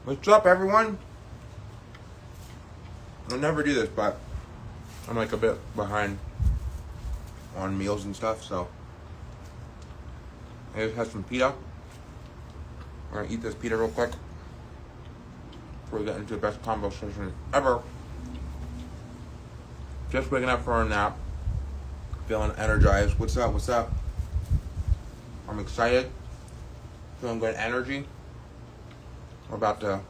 What's up, everyone? I never do this, but I'm like a bit behind on meals and stuff, so I just had some pita. We're gonna eat this pita real quick before we get into the best combo session ever. Just waking up for a nap, feeling energized. What's up? What's up? I'm excited, feeling good energy. We're about to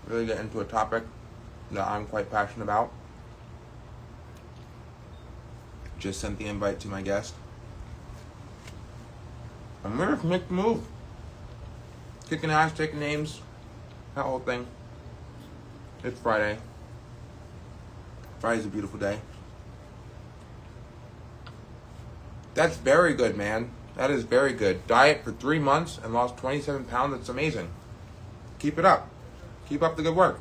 really get into a topic that I'm quite passionate about. Just sent the invite to my guest. I'm ready to make the move. Kicking ass, taking names, that whole thing. It's Friday. Friday's a beautiful day. That's very good, man. That is very good. Diet for 3 months and lost 27 pounds. That's amazing. Keep it up. Keep up the good work.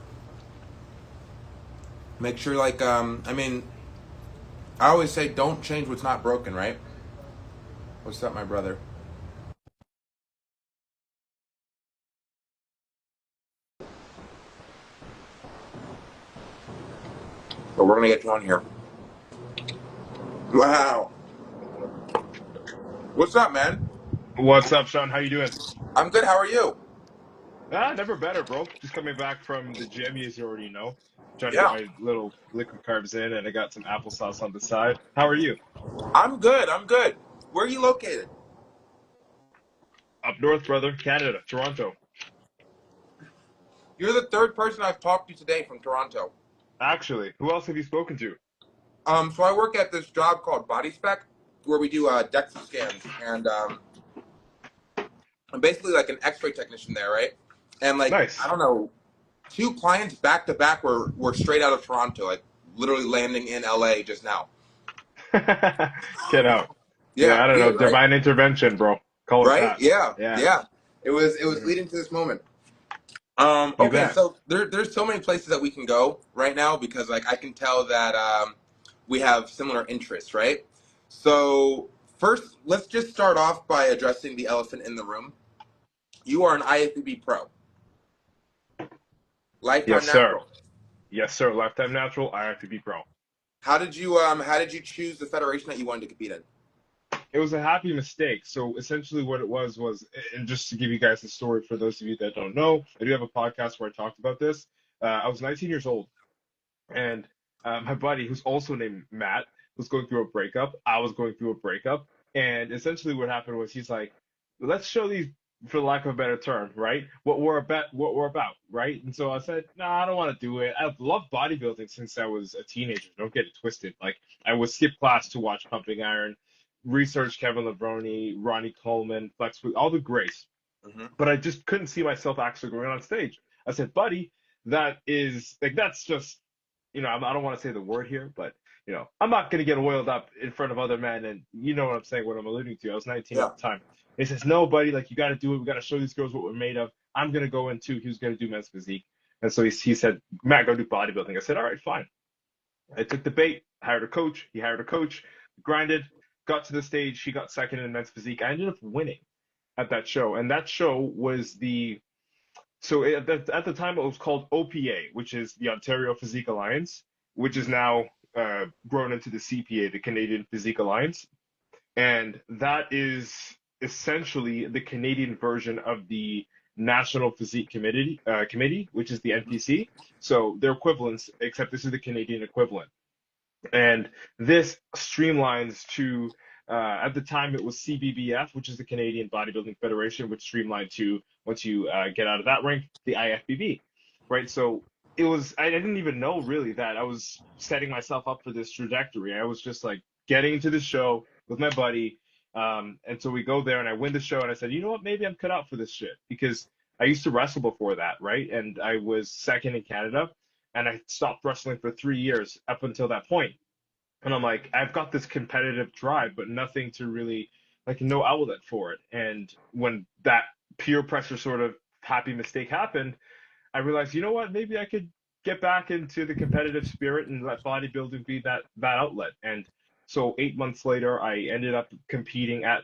Make sure, I always say don't change what's not broken, right? What's up, my brother? So we're gonna get you on here. Wow. What's up, man? What's up, Shaun? How you doing? I'm good. How are you? Never better, bro. Just coming back from the gym, as you already know. Trying to get Yeah. my little liquid carbs in, and I got some applesauce on the side. How are you? I'm good. I'm good. Where are you located? Up north, brother. Canada, Toronto. You're the third person I've talked to today from Toronto. Actually, who else have you spoken to? So I work at this job called Body Spec, where we do DEXA scans, and I'm basically like an X-ray technician there, right? And like I Nice. don't know, two clients back to back were straight out of Toronto, like literally landing in LA just now. Get out. Yeah, Yeah, I don't know. weird, right? Divine intervention, bro. Call it Right? that. Yeah, Yeah. yeah. It was Mhm. leading to this moment. You Okay, bet. so there's so many places that we can go right now because like I can tell that we have similar interests, right? So first, let's just start off by addressing the elephant in the room. You are an IFBB pro, Yes, lifetime sir. natural. Yes, sir. Lifetime natural. I have to be pro. How did you choose the federation that you wanted to compete in? It was a happy mistake. So essentially, what it was, and just to give you guys the story for those of you that don't know, I do have a podcast where I talked about this. I was 19 years old, and my buddy, who's also named Matt, was going through a breakup. I was going through a breakup, and essentially, what happened was he's like, "Let's show these." For lack of a better term, right? What we're about, right? And so I said, no, I don't want to do it. I've loved bodybuilding since I was a teenager. Don't get it twisted. Like I would skip class to watch Pumping Iron, research Kevin Levrone, Ronnie Coleman, Flex, all the greats. Hmm. But I just couldn't see myself actually going on stage. I said, buddy, that is like that's just I don't want to say the word here, but I'm not gonna get oiled up in front of other men, and you know what I'm saying, what I'm alluding to. I was 19 at Yeah. the time. He says, no, buddy, like you got to do it. We got to show these girls what we're made of. I'm gonna go in too. He was gonna do men's physique, and so he said, Matt, go do bodybuilding. I said, all right, fine. I took the bait, hired a coach. He hired a coach, grinded, got to the stage. He got second in men's physique. I ended up winning at that show, and that show was at the time it was called OPA, which is the Ontario Physique Alliance, which is Hmm. now grown into the CPA, the Canadian Physique Alliance, and that is essentially the Canadian version of the National Physique Committee, which is the NPC. So they're equivalents, except this is the Canadian equivalent. And this streamlines to, at the time it was CBBF, which is the Canadian Bodybuilding Federation, which streamlined to, once you get out of that rank, the IFBB, right? So I didn't even know really that I was setting myself up for this trajectory. I was just like getting into the show with my buddy. And so we go there and I win the show and I said, you know what, maybe I'm cut out for this shit because I used to wrestle before that, right? And I was second in Canada and I stopped wrestling for 3 years up until that point. And I'm like, I've got this competitive drive, but nothing to really, like, no outlet for it. And when that peer pressure sort of happy mistake happened, I realized, you know what, maybe I could get back into the competitive spirit and let bodybuilding be that outlet. And so 8 months later, I ended up competing at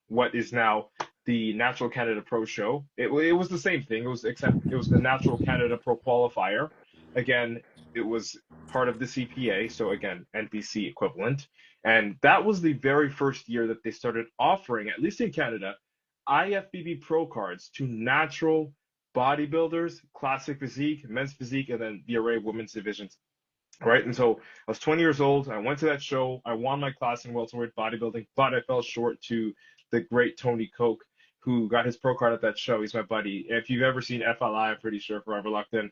what is now the Natural Canada Pro Show. It was the same thing. It was except it was the Natural Canada Pro Qualifier. Again, it was part of the CPA, so again, NPC equivalent. And that was the very first year that they started offering, at least in Canada, IFBB Pro cards to natural bodybuilders, classic physique, men's physique, and then the array of women's divisions. Right. And so I was 20 years old. I went to that show. I won my class in welterweight bodybuilding, but I fell short to the great Tony Koch, who got his pro card at that show. He's my buddy. If you've ever seen FLI, I'm pretty sure Forever Locked In,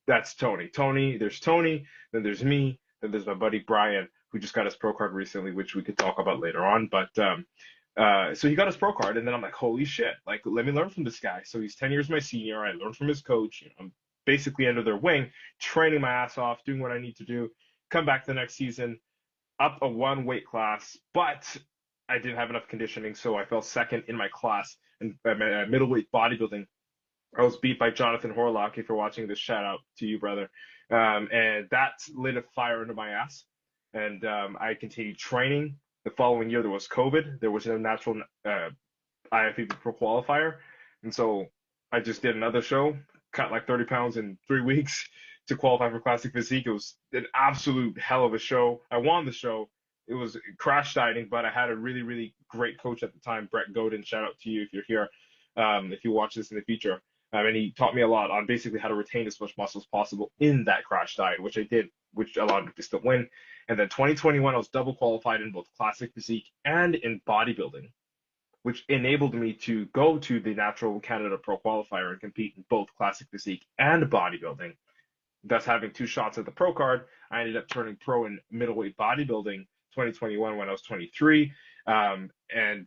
that's Tony. There's Tony, then there's me, then there's my buddy Brian, who just got his pro card recently, which we could talk about later on. But so he got his pro card, and then I'm like, holy shit, like let me learn from this guy. So he's 10 years my senior. I learned from his coach. I'm basically under their wing, training my ass off, doing what I need to do. Come back the next season, up a one weight class, but I didn't have enough conditioning, so I fell second in my class. And middleweight bodybuilding, I was beat by Jonathan Horlock. If you're watching this, shout out to you, brother. And that lit a fire under my ass. And I continued training. The following year, there was COVID. There was no natural IFBB Pro qualifier. And so I just did another show, cut like 30 pounds in 3 weeks to qualify for Classic Physique. It was an absolute hell of a show. I won the show. It was crash dieting, but I had a really, really great coach at the time, Brett Godin. Shout out to you if you're here, if you watch this in the future. And he taught me a lot on basically how to retain as much muscle as possible in that crash diet, which I did, which allowed me to still win. And then 2021, I was double qualified in both Classic Physique and in bodybuilding, which enabled me to go to the Natural Canada Pro Qualifier and compete in both Classic Physique and bodybuilding. Thus, having 2 shots at the pro card, I ended up turning pro in middleweight bodybuilding 2021 when I was 23. And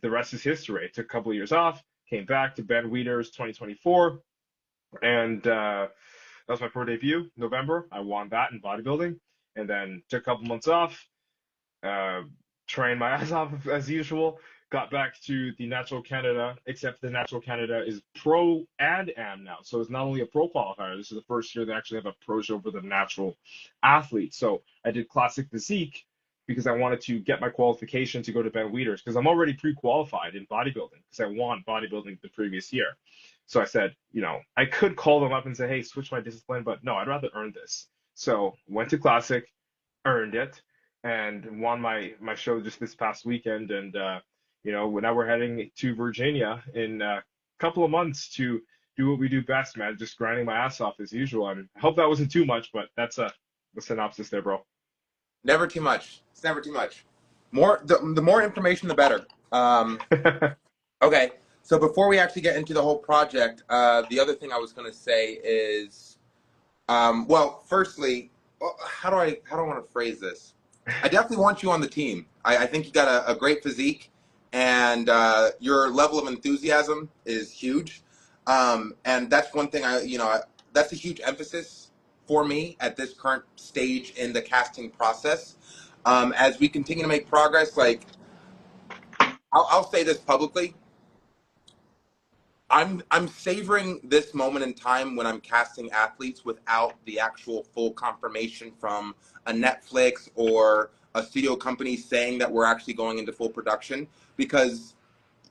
the rest is history. I took a couple of years off, came back to Ben Wieters 2024, and that was my pro debut, November. I won that in bodybuilding, and then took a couple months off, trained my ass off as usual, got back to the Natural Canada, except the Natural Canada is pro and am now. So it's not only a pro qualifier, this is the first year they actually have a pro show for the natural athlete. So I did Classic Physique because I wanted to get my qualification to go to Ben Wieters, because I'm already pre-qualified in bodybuilding because I won bodybuilding the previous year. So I said, I could call them up and say, hey, switch my discipline, but no, I'd rather earn this. So went to Classic, earned it, and won my show just this past weekend. And now we're heading to Virginia in a couple of months to do what we do best, man, just grinding my ass off as usual. And I hope that wasn't too much, but that's the synopsis there, bro. Never too much. It's never too much. The more information, the better. Okay. So before we actually get into the whole project, the other thing I was going to say is, firstly, how do I want to phrase this? I definitely want you on the team. I think you got a great physique, and your level of enthusiasm is huge. And that's one thing that's a huge emphasis for me at this current stage in the casting process. As we continue to make progress, like I'll say this publicly. I'm savoring this moment in time when I'm casting athletes without the actual full confirmation from a Netflix or a studio company saying that we're actually going into full production. Because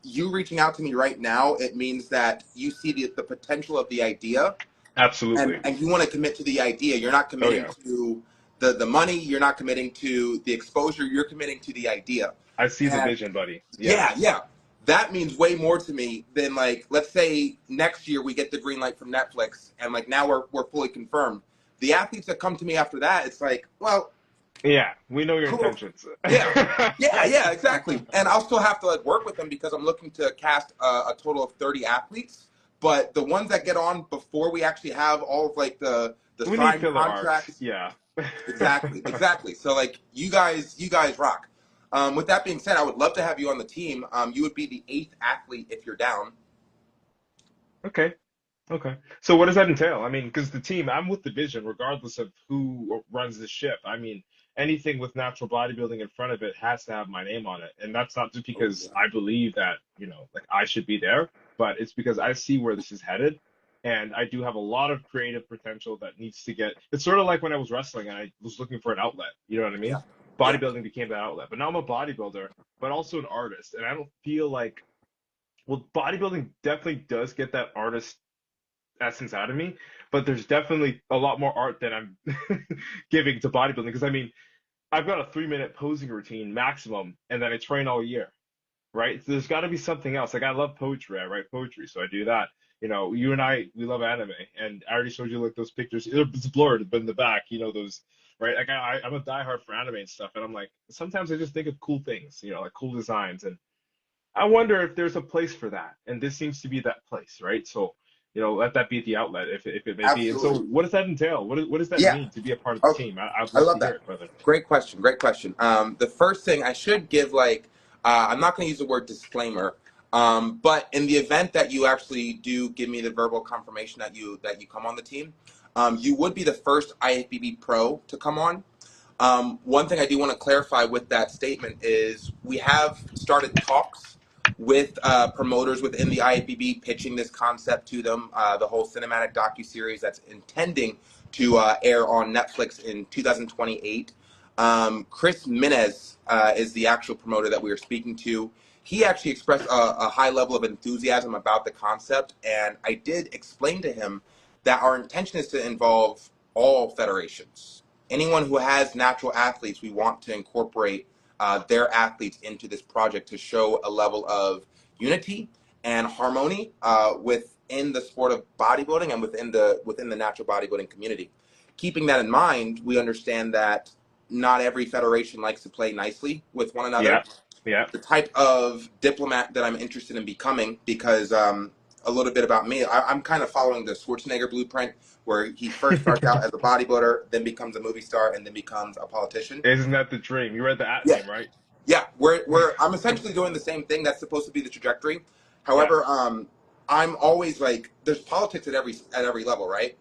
you reaching out to me right now, it means that you see the potential of the idea. Absolutely. And you want to commit to the idea. You're not committing to the money. You're not committing to the exposure. You're committing to the idea. I see the vision, buddy. Yeah. That means way more to me than, like, let's say next year we get the green light from Netflix and, like, now we're fully confirmed. The athletes that come to me after that, it's like, well, yeah, we know your intentions. yeah, exactly. And I'll still have to, like, work with them because I'm looking to cast a total of 30 athletes. But the ones that get on before we actually have all of, like, the signed contracts. Yeah. Exactly. So, like, you guys rock. With that being said, I would love to have you on the team. You would be the 8th athlete if you're down. Okay. So what does that entail? I mean, because the team, I'm with the vision, regardless of who runs the ship. I mean, anything with natural bodybuilding in front of it has to have my name on it. And that's not just because I believe that, like I should be there, but it's because I see where this is headed. And I do have a lot of creative potential that needs to it's sort of like when I was wrestling and I was looking for an outlet. You know what I mean? Yeah. Bodybuilding became that outlet. But now I'm a bodybuilder, but also an artist. And I don't feel like Well, bodybuilding definitely does get that artist essence out of me, but there's definitely a lot more art than I'm giving to bodybuilding. Because I mean, I've got a 3 minute posing routine maximum, and then I train all year, right? So there's got to be something else. Like I love poetry, I write poetry, so I do that. You know, you and I, we love anime, and I already showed you like those pictures. It's blurred, but in the back, you know those, right? Like I'm a diehard for anime and stuff, and I'm like, sometimes I just think of cool things, you know, like cool designs, and I wonder if there's a place for that, and this seems to be that place, right? So, you know, let that be the outlet, if it may be. And so, Absolutely. what does that entail? What does that Yeah. mean to be a part of the Oh, team? I'd I love love to hear that. it, brother. Great question. Great question. The first thing I should give, like, I'm not going to use the word disclaimer, but in the event that you actually do give me the verbal confirmation that you come on the team, you would be the first IFBB pro to come on. One thing I do want to clarify with that statement is we have started talks with promoters within the IFBB, pitching this concept to them. The whole cinematic docuseries that's intending to air on Netflix in 2028. Chris Minez is the actual promoter that we are speaking to. He actually expressed a high level of enthusiasm about the concept, and I did explain to him that our intention is to involve all federations. Anyone who has natural athletes, we want to incorporate their athletes into this project to show a level of unity and harmony within the sport of bodybuilding and within the natural bodybuilding community. Keeping that in mind, we understand that not every federation likes to play nicely with one Yeah, another. yeah. The type of diplomat that I'm interested in becoming, because a little bit about me, I'm kind of following the Schwarzenegger blueprint, where he first starts out as a bodybuilder, then becomes a movie star, and then becomes a politician. Isn't that the dream? You read the at Yeah, name, right? yeah, we're I'm essentially doing the same thing. That's supposed to be the trajectory. Yeah, However, I'm always like, there's politics at every level, right?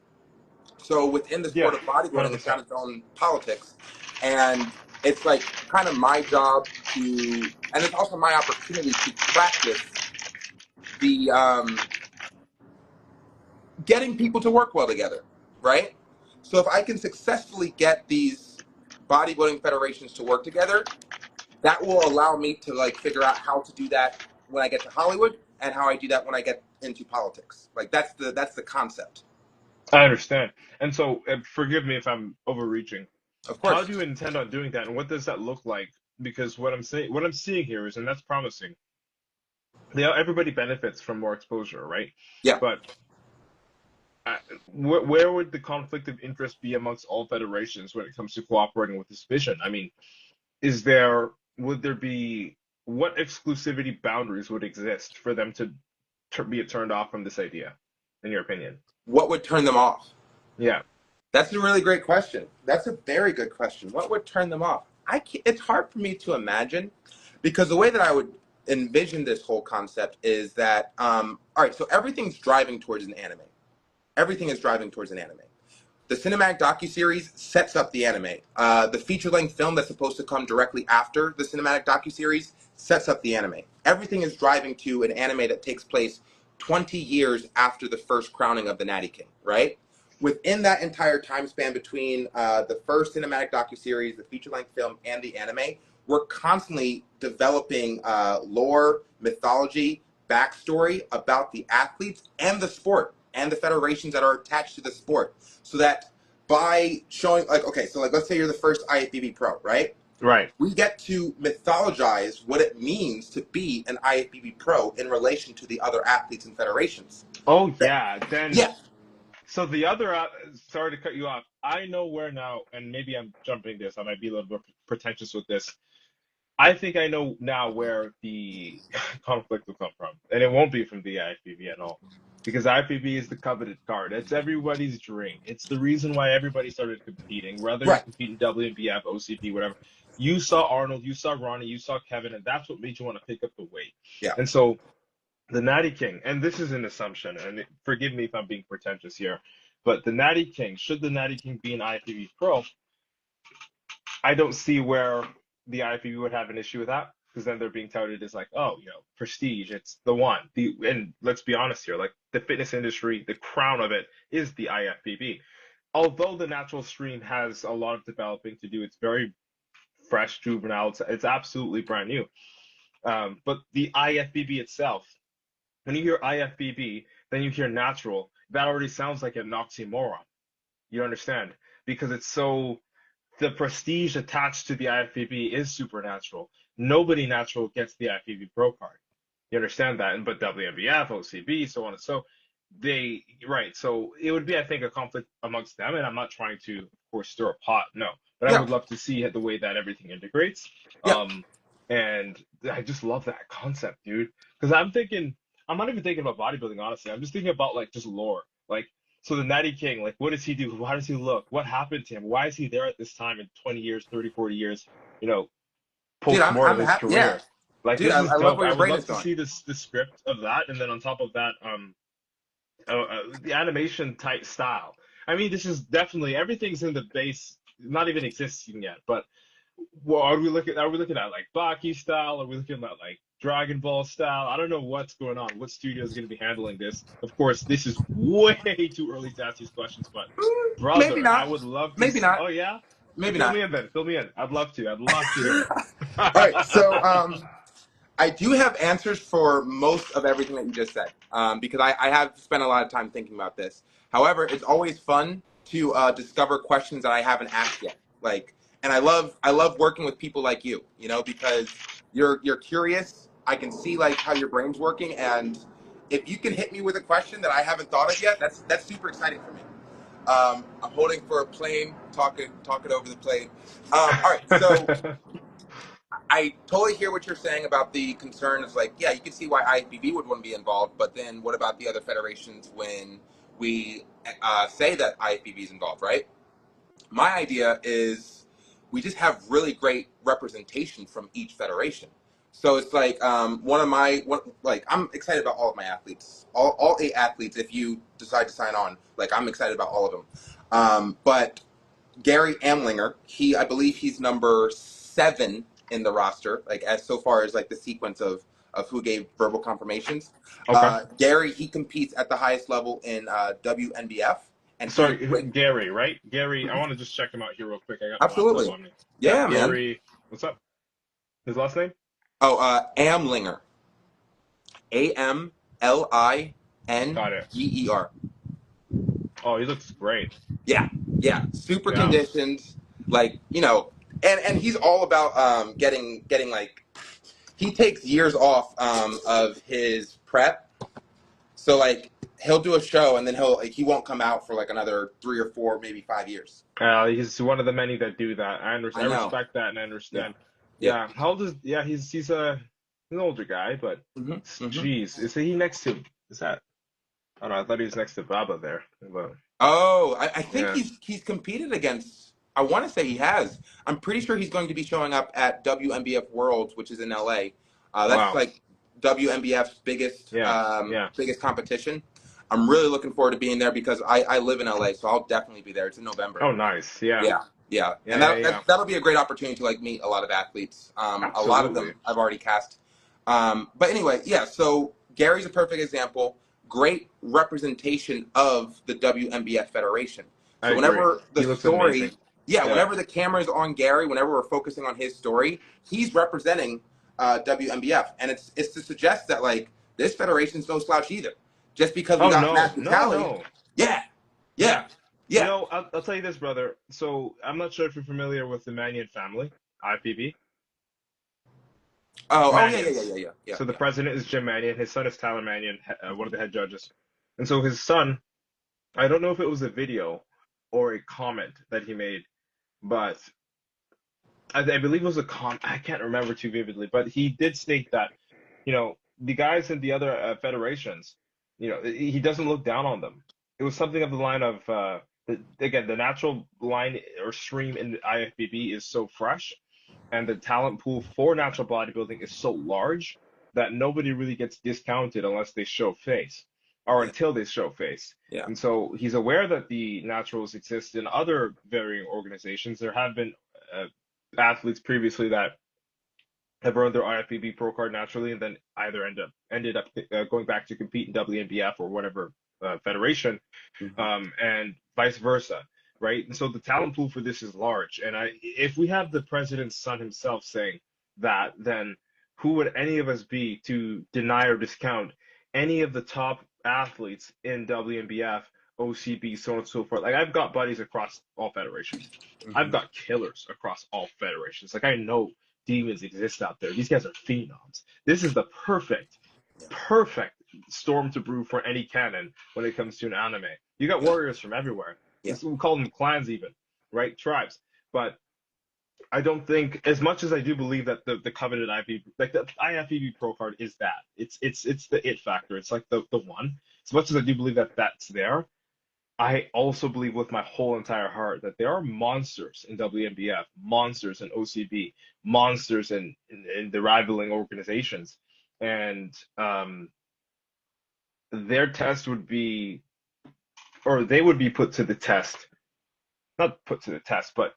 So within the yeah, sport of bodybuilding, it's got 100%. its own politics, and it's like kind of my job to, and it's also my opportunity to practice the getting people to work well together, right? So if I can successfully get these bodybuilding federations to work together, that will allow me to like figure out how to do that when I get to Hollywood and how I do that when I get into politics. Like that's the concept. I understand. And so, forgive me if I'm overreaching. Of How course. do you intend on doing that, and what does that look like? Because what I'm seeing here is, and that's promising. Everybody benefits from more exposure, right? Yeah. But where would the conflict of interest be amongst all federations when it comes to cooperating with this vision? I mean, is there would there be what exclusivity boundaries would exist for them to be turned off from this idea, in your opinion? What would turn them off? Yeah, That's a really great question. That's a very good question. What would turn them off? It's hard for me to imagine, because the way that I would envision this whole concept is that, all right, so everything's driving towards an anime. Everything is driving towards an anime. The cinematic docuseries sets up the anime. The feature-length film that's supposed to come directly after the cinematic docuseries sets up the anime. Everything is driving to an anime that takes place 20 years after the first crowning of the Natty King, right? Within that entire time span between the first cinematic docuseries, the feature-length film, and the anime, we're constantly developing lore, mythology, backstory about the athletes and the sport and the federations that are attached to the sport, so that by showing, like, okay, so like let's say you're the first IFBB pro, right? right. We get to mythologize what it means to be an IFBB pro in relation to the other athletes and federations. Oh yeah, then Yeah, so the other sorry to cut you off. I know where now, and maybe I'm jumping this. I might be a little bit pretentious with this. I think I know now where the conflict will come from, and it won't be from the IFBB at all, because IFBB is the coveted card. It's everybody's dream. It's the reason why everybody started competing, whether you right. compete in WNBF, OCP, whatever. You saw Arnold, you saw Ronnie, you saw Kevin, and that's what made you want to pick up the weight. Yeah. And so the Natty King, and this is an assumption, and forgive me if I'm being pretentious here, but the Natty King, should the Natty King be an IFBB pro, I don't see where the IFBB would have an issue with that, because then they're being touted as like, oh, you know, prestige, it's the one. And let's be honest here, like the fitness industry, the crown of it is the IFBB. Although the natural stream has a lot of developing to do, it's very fresh, juvenile, it's absolutely brand new. But the IFBB itself, when you hear IFBB, then you hear natural. That already sounds like an oxymoron. You understand? Because it's so the prestige attached to the IFBB is supernatural. Nobody natural gets the IFBB Pro card. You understand that? And but WNBF, OCB, so on and so they right. So it would be, I think, a conflict amongst them. And I'm not trying to, of course, stir a pot, no. But I Yeah, would love to see the way that everything integrates. yeah, Um, and I just love that concept, dude. Because I'm thinking, I'm not even thinking about bodybuilding, honestly. I'm just thinking about like just lore. Like, so the Natty King, like, what does he do? How does he look? What happened to him? Why is he there at this time in 20 years, 30, 40 years, you know, dude, post-mortem his yeah, career? Like, dude, this is I love dope. where I your would brain love is to going. see the script of that, and then on top of that, the animation type style. I mean, this is definitely everything's in the base, not even existing yet. But well, are we looking at like Baki style? Are we looking at like Dragon Ball style? I don't know what's going on. What studio is going to be handling this? Of course, this is way too early to ask these questions, but Maybe brother, I not. would love to. Maybe not. Oh yeah, Maybe fill me not. in then. Fill me in. I'd love to. I'd love to hear All right. So, it. I do have answers for most of everything that you just said, because I have spent a lot of time thinking about this. However, it's always fun to discover questions that I haven't asked yet. Like, and I love working with people like you, because you're curious. I can see like how your brain's working, and if you can hit me with a question that I haven't thought of yet, that's super exciting for me. I'm holding for a plane, talking over the plane. All right, so I totally hear what you're saying about the concerns. Like, yeah, you can see why IFBB would want to be involved, but then what about the other federations when we say that IFBB is involved, right? My idea is we just have really great representation from each federation. So it's like I'm excited about all of my athletes, all 8 athletes. If you decide to sign on, like I'm excited about all of them. But Gary Amlinger, I believe he's number 7 in the roster, like as so far as like the sequence of who gave verbal confirmations. Okay. Gary, he competes at the highest level in WNBF, and he is Sorry, great. Gary, right? Gary, I Mhm. want to just check him out here real quick. I got my laptop Absolutely, on me. Yeah, yeah, man. Gary, what's up? His last name? Oh, Amlinger, Got it. AMLINGER. Oh, he looks great. Yeah, yeah, super Yeah. conditioned, like and he's all about getting like he takes years off of his prep. So like he'll do a show and then he won't come out for like another 3 or 4, maybe 5 years. He's one of the many that do that. I I understand. I know. respect that and I Yeah. understand. Yeah. Yeah. How old is? Yeah, he's an older guy, but Hmm. Hmm. geez, is he next to? Is that? I don't know. I thought he was next to Baba there. But Oh, I think yeah. he's competed against. I want to say he has. I'm pretty sure he's going to be showing up at WNBF Worlds, which is in LA. That's Wow. like WNBF's Yeah. Yeah. biggest competition. I'm really looking forward to being there because I live in LA, so I'll definitely be there. It's in November. Oh, nice. Yeah. Yeah, yeah, Yeah. and Yeah. Yeah. that'll be a great opportunity to like meet a lot of athletes. A lot of Absolutely. them I've already cast. But anyway, yeah. So Gary's a perfect example. Great representation of the WNBF Federation. I So agree. whenever the He looks amazing. story, yeah, Yeah. whenever the camera is on Gary, whenever we're focusing on his story, he's representing WNBF, and it's to suggest that like this federation's no slouch either. Just because we Oh got no. Matt No. Butale, No. yeah, Yeah. yeah, yeah. I'll tell you this, brother. So I'm not sure if you're familiar with the Mannion family, IPB. Oh, yeah, yeah, yeah, Mannions. yeah, yeah, yeah, So the yeah. president is Jim Mannion. His son is Tyler Mannion, one of the head judges. And so his son, I don't know if it was a video or a comment that he made, but I believe it was a I can't remember too vividly, but he did state that, the guys in the other federations, he doesn't look down on them. It was something of the line of, again, the natural line or stream in the IFBB is so fresh, and the talent pool for natural bodybuilding is so large that nobody really gets discounted unless they show face or Yeah, until they show face. yeah. And so he's aware that the naturals exist in other varying organizations. There have been uh, athletes previously that have earned their IFBB pro card naturally and then either ended up going back to compete in WNBF or whatever federation, Hmm. and vice versa, right? And so the talent pool for this is large. And if we have the president's son himself saying that, then who would any of us be to deny or discount any of the top athletes in WNBF, OCB, so on and so forth. Like I've got buddies across all federations. I've Hmm. got killers across all federations. Like I know demons exist out there. These guys are phenoms. This is the Yeah. perfect storm to brew for any canon when it comes to an anime. You got Yeah. warriors from everywhere. Yeah. We call them clans even, right? Tribes. But I don't think, as much as I do believe that the coveted IFBB, like the IFBB Pro card is that. It's the it factor. It's like the one. As much as I do believe that that's there, I also believe with my whole entire heart that there are monsters in WNBF, monsters in OCB, monsters in the rivaling organizations, and their test would be, or they would be put to the test, not put to the test, but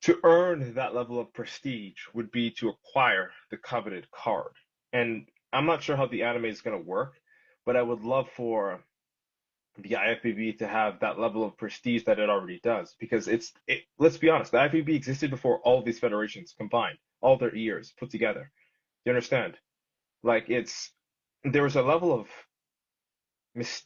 to earn that level of prestige would be to acquire the coveted card. And I'm not sure how the anime is going to work, but I would love for the IFBB to have that level of prestige that it already does. Because let's be honest, the IFBB existed before all of these federations combined, all their years put together. You understand? Like there was a level of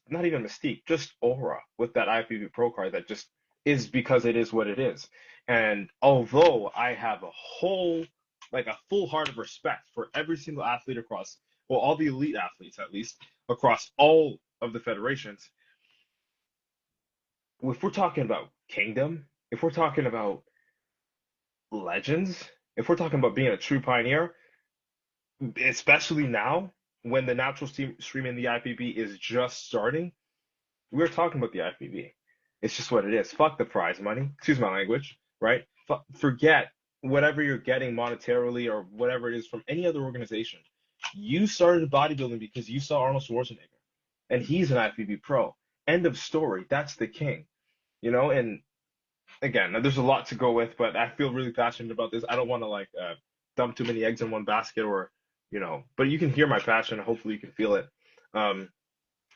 not even mystique, just aura with that IFBB Pro card that just is because it is what it is. And although I have a full heart of respect for every single athlete across, well, all the elite athletes at least, across all of the federations, if we're talking about Kingdom, if we're talking about legends, if we're talking about being a true pioneer, especially now when the natural stream in the IFBB is just starting, we're talking about the IFBB. It's just what it is. Fuck the prize money. Excuse my language, right? Forget whatever you're getting monetarily or whatever it is from any other organization. You started bodybuilding because you saw Arnold Schwarzenegger, and he's an IFBB pro. End of story. That's the king, And again, there's a lot to go with, but I feel really passionate about this. I don't want to dump too many eggs in one basket, but you can hear my passion. Hopefully, you can feel it. Um,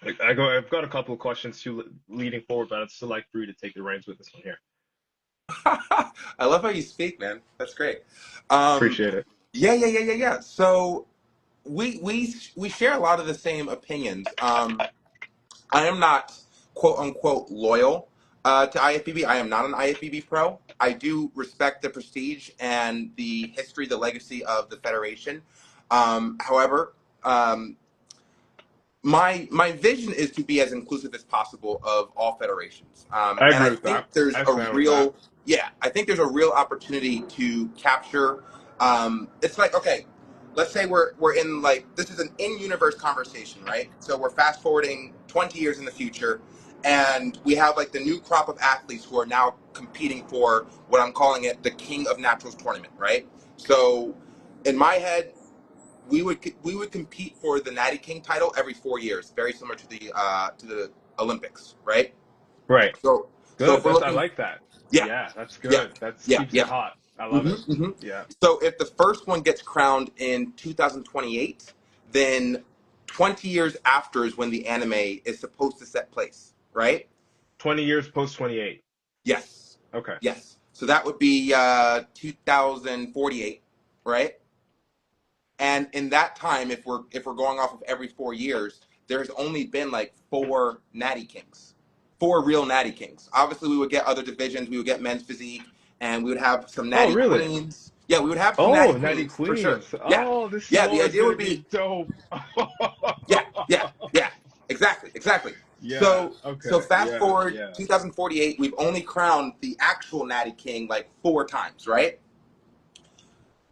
I've got a couple of questions too leading forward, but I'd still like for you to take the reins with this one here. I love how you speak, man. That's great. Um, Appreciate it. yeah. So we share a lot of the same opinions. I am not quote unquote loyal to IFBB. I am not an IFBB pro. I do respect the prestige and the history, the legacy of the federation. However, my vision is to be as inclusive as possible of all federations, I and I agree with think that. there's I a stand with that. real I think there's a real opportunity to capture. It's like, okay, let's say we're in, like, this is an in-universe conversation, right? So we're fast forwarding 20 years in the future, and we have like the new crop of athletes who are now competing for what I'm calling it the King of Naturals tournament, right? So in my head, we would compete for the Natty King title every 4 years, very similar to the Olympics, right? Right. So Good. if we're I looking, like that. yeah, Yeah, that's yeah, good. That yeah, keeps it yeah. hot. I love hmm it. hmm Yeah. So if the first one gets crowned in 2028, then 20 years after is when the anime is supposed to set place, right? 20 years post 28. Yes, Okay. yes. So that would be 2048, right? And in that time, if we're going off of every 4 years, there's only been like four Natty Kings, four real Natty Kings. Obviously, we would get other divisions. We would get men's physique, and we would have some Oh, Natty really? Queens. Yeah, we would have some Natty Oh, Natty Queens for sure. Queens. Yeah, Oh, this yeah. The lore is idea gonna would be be, dope. yeah. Exactly. Yeah. So Okay. fast Yeah. forward Yeah. 2048, we've only crowned the actual Natty King like four times, right?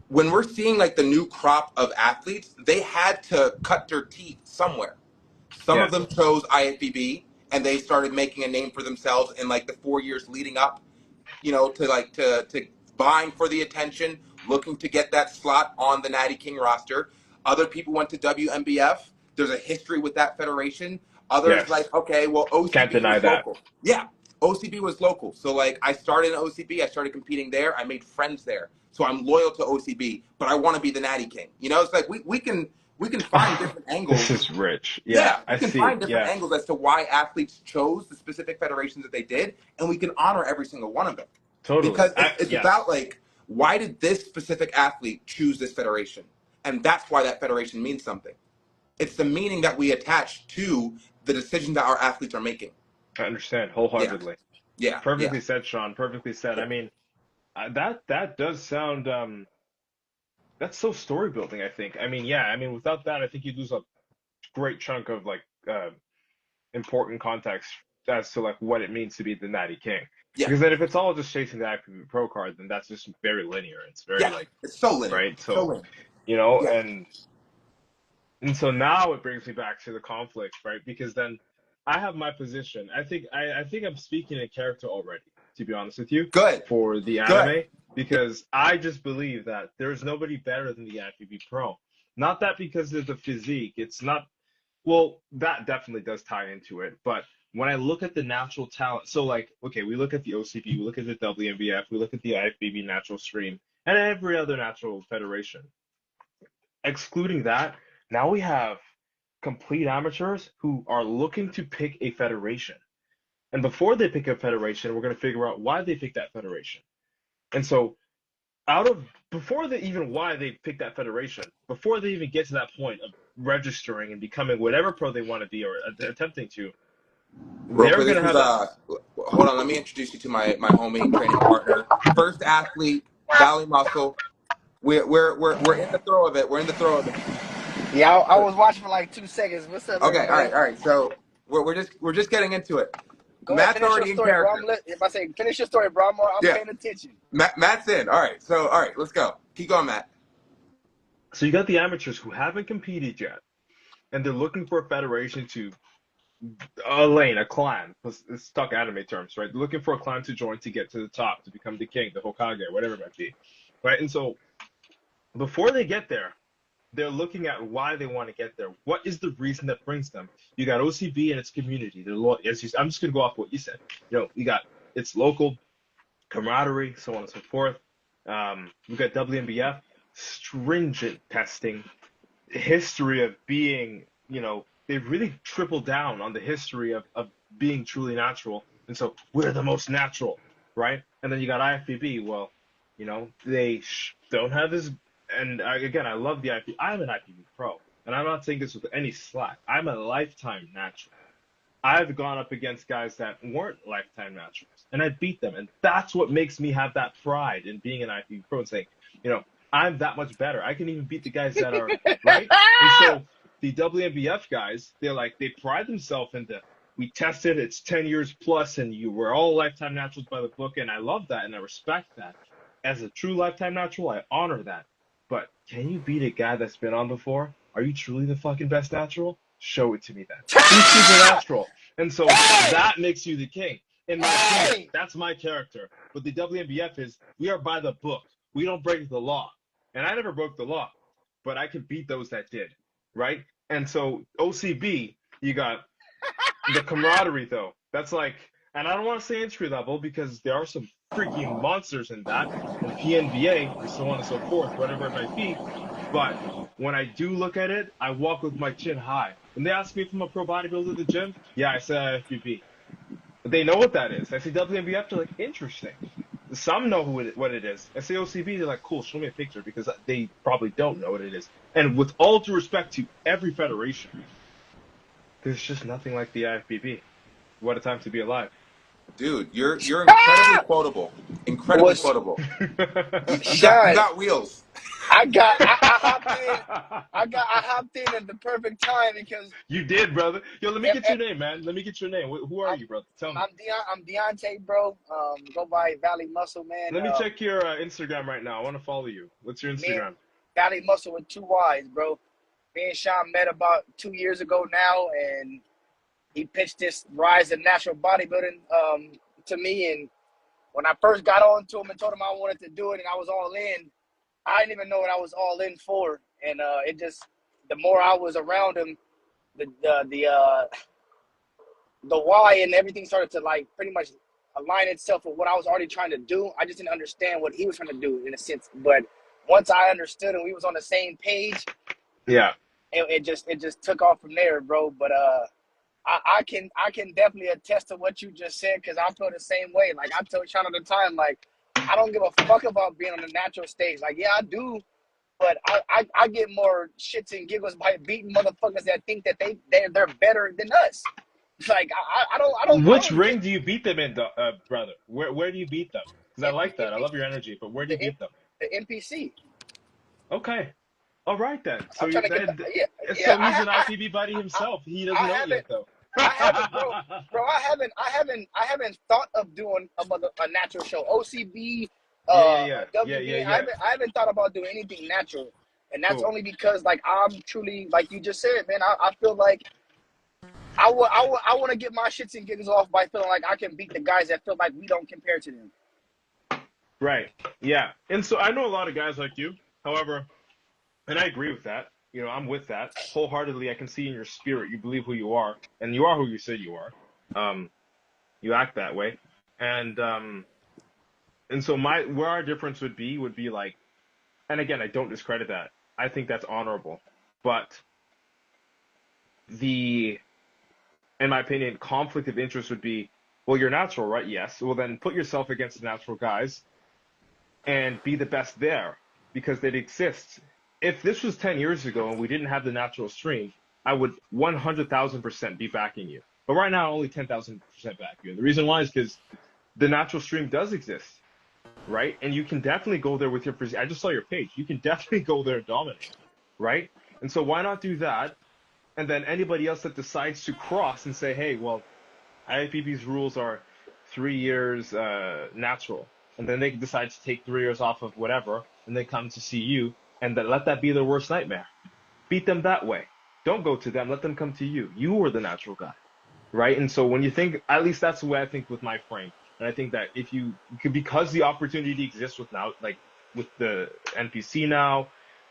When we're seeing like the new crop of athletes, they had to cut their teeth somewhere. Some Yeah. of them chose IFBB and they started making a name for themselves in like the 4 years leading up, to vying for the attention, looking to get that slot on the Natty King roster. Other people went to WMBF. There's a history with that federation. Others, Yes. like, okay, well, Can't OCB deny was that. local. Yeah, OCB was local. So like I started in OCB, I started competing there, I made friends there. So I'm loyal to OCB, but I want to be the Natty King. It's like we can find different This angles. is rich. Yeah, Yeah, we I can see. find different Yeah, angles as to why athletes chose the specific federations that they did, and we can honor every single one of them. totally. Because it's about, Yes. like, why did this specific athlete choose this federation? And that's why that federation means something. It's the meaning that we attach to the decisions that our athletes are making. I understand Yeah, wholeheartedly. yeah, yeah. Perfectly said, Sean. Perfectly said. I mean, that does sound that's so story building, I think. I mean, yeah, I mean without that I think you'd lose a great chunk of like important context as to like what it means to be the Natty King. Yeah, Because then if it's all just chasing the active pro card, then that's just very linear. It's very yeah. like It's so linear. right. It's so So linear. you know, Yeah. and so now it brings me back to the conflict, right? Because then I have my position. I think I'm speaking in character already, to be honest with you, Good. for the Good. anime, because I just believe that there's nobody better than the IFBB Pro. Not that because of the physique. It's not well, that definitely does tie into it, but when I look at the natural talent, so like, okay, we look at the OCP, we look at the WMBF, we look at the IFBB natural stream, and every other natural federation. Excluding that, now we have complete amateurs who are looking to pick a federation. And before they pick a federation, we're going to figure out why they pick that federation. And so, out of before they even why they pick that federation, before they even get to that point of registering and becoming whatever pro they want to be or attempting to, Real they're quick, going this to is have a hold on, let me introduce you to my homie training partner, first athlete, Valley Muscle. We're in the throw of it. We're in the throw of it. Yeah, I was watching for like 2 seconds. What's up, Okay, everybody? all right. So we're just getting into it. Go ahead, Matt's finish your already in story, bro. character. If I say finish your story, bro, I'm Yeah, paying attention. Matt's in. All right. So all right, let's go. Keep going, Matt. so you got the amateurs who haven't competed yet, and they're looking for a federation to a lane, a clan. It's stuck anime terms, right? They're looking for a clan to join to get to the top, to become the king, the Hokage, whatever it might be, right? And so before they get there, they're looking at why they want to get there. What is the reason that brings them? You got OCB and its community. I'm just gonna go off what you said. You got its local camaraderie, so on and so forth. We got WMBF, stringent testing, history of being, they've really tripled down on the history of being truly natural. And so we're the most natural, right? And then you got IFBB. Well, they don't have this. And again, I love the IFBB. I'm an IFBB pro. And I'm not saying this with any slack. I'm a lifetime natural. I've gone up against guys that weren't lifetime naturals, and I beat them. And that's what makes me have that pride in being an IFBB pro and saying, I'm that much better. I can even beat the guys that are right. And so the WMBF guys, they pride themselves in we tested, it's 10 years plus, and you were all lifetime naturals by the book, and I love that and I respect that. As a true lifetime natural, I honor that. But can you beat a guy that's been on before? Are you truly the fucking best natural? Show it to me then. Be supernatural. And so that makes you the king. In my opinion, Hey, that's my character. But the WMBF is we are by the book. We don't break the law. And I never broke the law, but I could beat those that did, right? And so OCB, you got the camaraderie though. That's like, and I don't want to say entry level because there are some freaking monsters in that, and PNBA and so on and so forth, whatever it might be. But when I do look at it, I walk with my chin high. When they ask me if I'm a pro bodybuilder at the gym, yeah, I say IFBB. They know what that is. I say WMBF, they're like, interesting. Some know what it is. I say OCB, they're like, cool, show me a picture because they probably don't know what it is. And with all due respect to every federation, there's just nothing like the IFBB. What a time to be alive. Dude, you're incredibly quotable. Incredibly was quotable. You Sean? got wheels. I hopped in. I hopped in at the perfect time because You did, brother. Yo, let me if, get your name, man. Let me get your name. Who are I'm you, brother? Tell me. I'm Deontay, bro. Go by Valley Muscle, man. Let me check your Instagram right now. I want to follow you. What's your Me and Instagram? Valley Muscle with 2 Y's, bro. Me and Sean met about 2 years ago now, and he pitched this rise in natural bodybuilding to me. And when I first got on to him and told him I wanted to do it and I was all in, I didn't even know what I was all in for. And it just, the more I was around him, the why and everything started to like pretty much align itself with what I was already trying to do. I just didn't understand what he was trying to do in a sense. But once I understood and we was on the same page, Yeah. it just took off from there, bro. But I can definitely attest to what you just said because I feel the same way. Like I told Sean at the time, like I don't give a fuck about being on the natural stage. Like yeah, I do But I get more shits and giggles by beating motherfuckers that think that they're better than us. Like I Which don't get ring do you beat them in, brother? Where do you beat them? Because I like that. I love your energy. But where do the you beat them? the NPC. Okay. All right then. So I'm you trying to get back. then Yeah, yeah. so he's an IPB buddy I, himself. He I doesn't know it haven't yet though. I haven't, bro. I haven't thought of doing a natural show. OCB, WBA. Yeah. I haven't thought about doing anything natural, and that's Cool. only because like I'm truly like you just said, man. I feel like I want to get my shits and giggles off by feeling like I can beat the guys that feel like we don't compare to them. Right. Yeah. And so I know a lot of guys like you. However, and I agree with that. I'm with that wholeheartedly. I can see in your spirit you believe who you are, and you are who you say you are. Um, you act that way, and so where our difference would be like, and again, I don't discredit that. I think that's honorable, but the, in my opinion, conflict of interest would be, well, you're natural, right? Yes. Well, then put yourself against the natural guys and be the best there because it exists. If this was 10 years ago and we didn't have the natural stream, I would 100,000% be backing you. But right now, only 10,000% back you. And the reason why is because the natural stream does exist, right? And you can definitely go there with your physique. I just saw your page. You can definitely go there and dominate, right? And so why not do that? And then anybody else that decides to cross and say, hey, well, IFBB's rules are 3 years natural, and then they decide to take 3 years off of whatever, and they come to see you, and then let that be their worst nightmare. Beat them that way. Don't go to them. Let them come to you. You are the natural guy, right? And so when you think, at least that's the way I think with my frame. And I think that if you could, because the opportunity exists with now, like with the NPC now,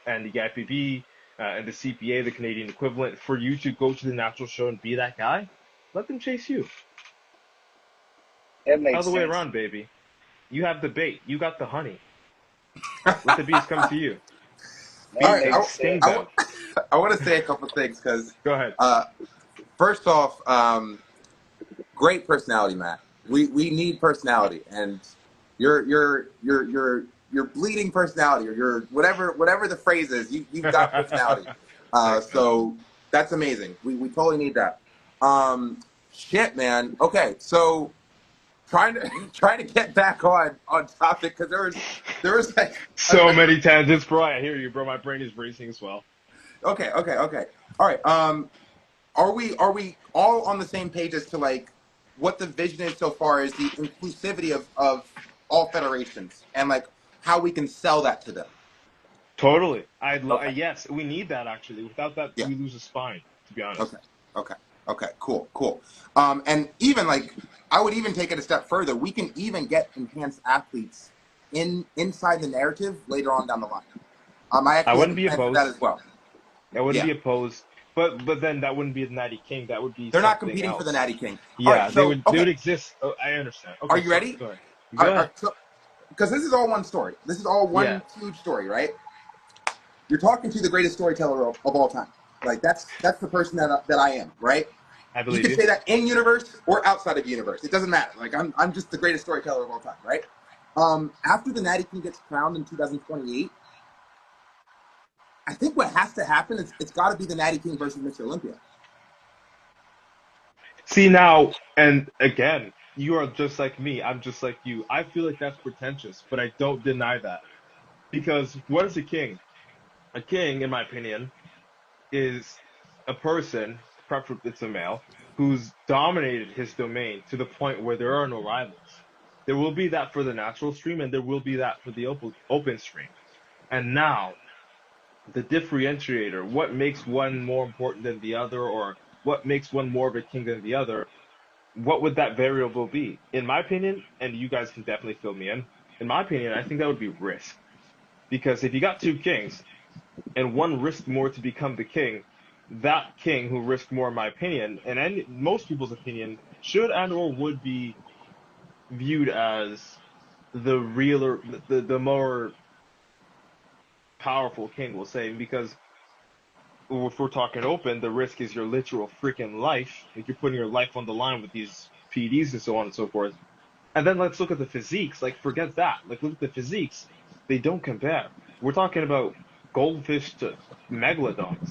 and the IFBB, and the CPA, the Canadian equivalent, for you to go to the natural show and be that guy, let them chase you. That makes Other way sense. around, baby. You have the bait. You got the honey. Let the bees come to you. All That right, Beat, makes sting sense. them. I want to say a couple things because, Go ahead. first off, great personality, Matt. We need personality, and your bleeding personality, or your whatever the phrase is, you've got personality. Thanks, man. So that's amazing. We totally need that. Shit, man. Okay, so trying to trying to get back on topic because there was like So many tangents, bro. I hear you, bro. My brain is racing as well. okay. All right. Are we all on the same page as to like what the vision is so far as the inclusivity of all federations and like how we can sell that to them? Totally. Okay. Yes, we need that actually. Without that, Yeah. we lose a spine, to be Okay. honest. Okay. Okay. Cool. And even like I would even take it a step further. We can even get enhanced athletes inside the narrative later on down the line. I I actually have a wouldn't be plan for that opposed. as well. I wouldn't Yeah. be opposed. But then that wouldn't be the Natty King. That would be They're not something competing for the else. Natty King. All right. Yeah, they So would they okay. would exist. Oh, I understand. Are Okay, you sorry. ready? Go ahead. All Go right. All ahead. right. So because this is all one story. This is all Yeah, one huge story, right? You're talking to the greatest storyteller of all time. Like that's the person that I am, right? I You believe could you. say that in universe or outside of universe. It doesn't matter. Like I'm just the greatest storyteller of all time, right? After the Natty King gets crowned in 2028, I think what has to happen is it's got to be the Natty King versus Mr. Olympia. See now, and again, you are just like me. I'm just like you. I feel like that's pretentious, but I don't deny that. Because what is a king? A king, in my opinion, is a person, preferably it's a male, who's dominated his domain to the point where there are no rivals. There will be that for the natural stream, and there will be that for the open stream. And now, the differentiator, what makes one more important than the other, or what makes one more of a king than the other, what would that variable be? In my opinion, and you guys can definitely fill me in my opinion, I think that would be risk. Because if you got two kings and one risked more to become the king, that king who risked more, in my opinion, and most people's opinion, should and or would be viewed as the realer, the more powerful king, we'll say, because if we're talking open, the risk is your literal freaking life. Like you're putting your life on the line with these PEDs and so on and so forth. And then let's look at the physiques. Like, forget that. Like, look at the physiques. They don't compare. We're talking about goldfish to megalodons.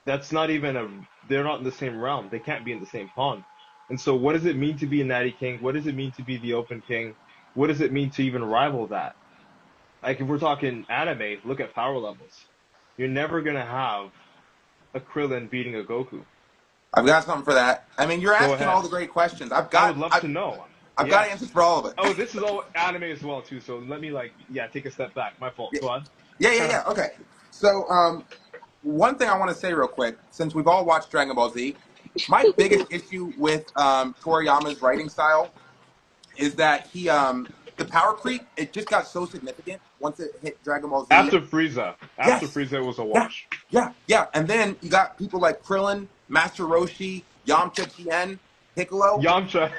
That's not even a. They're not in the same realm. They can't be in the same pond. And so, what does it mean to be a Natty King? What does it mean to be the Open King? What does it mean to even rival that? Like, if we're talking anime, look at power levels. You're never gonna have a Krillin beating a Goku. I've got something for that. I mean, you're Go asking all ahead. the great questions. I would love to know. I've got Yeah. answers for all of it. Oh, this is all anime as well too. So let me take a step back. My fault. Yeah, Go on. yeah. Okay. So, one thing I want to say real quick, since we've all watched Dragon Ball Z, my biggest issue with Toriyama's writing style is that the power creep, it just got so significant once it hit Dragon Ball Z. After Frieza, Yes. it was a Yeah. wash. Yeah. And then you got people like Krillin, Master Roshi, Yamcha, Tien, Piccolo. Yamcha.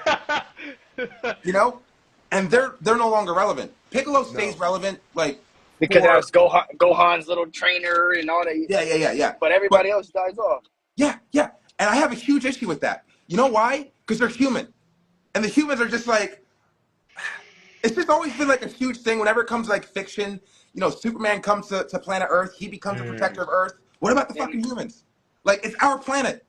You know, and they're no longer relevant. Piccolo stays No. relevant, like Because that for was Gohan's little trainer and all that. yeah. But everybody else dies off. Yeah. And I have a huge issue with that. You know why? Because they're human, and the humans are just like, it's just always been like a huge thing. Whenever it comes to like fiction, you know, Superman comes to planet Earth, he becomes a protector of Earth. What about the fucking humans? Like, it's our planet.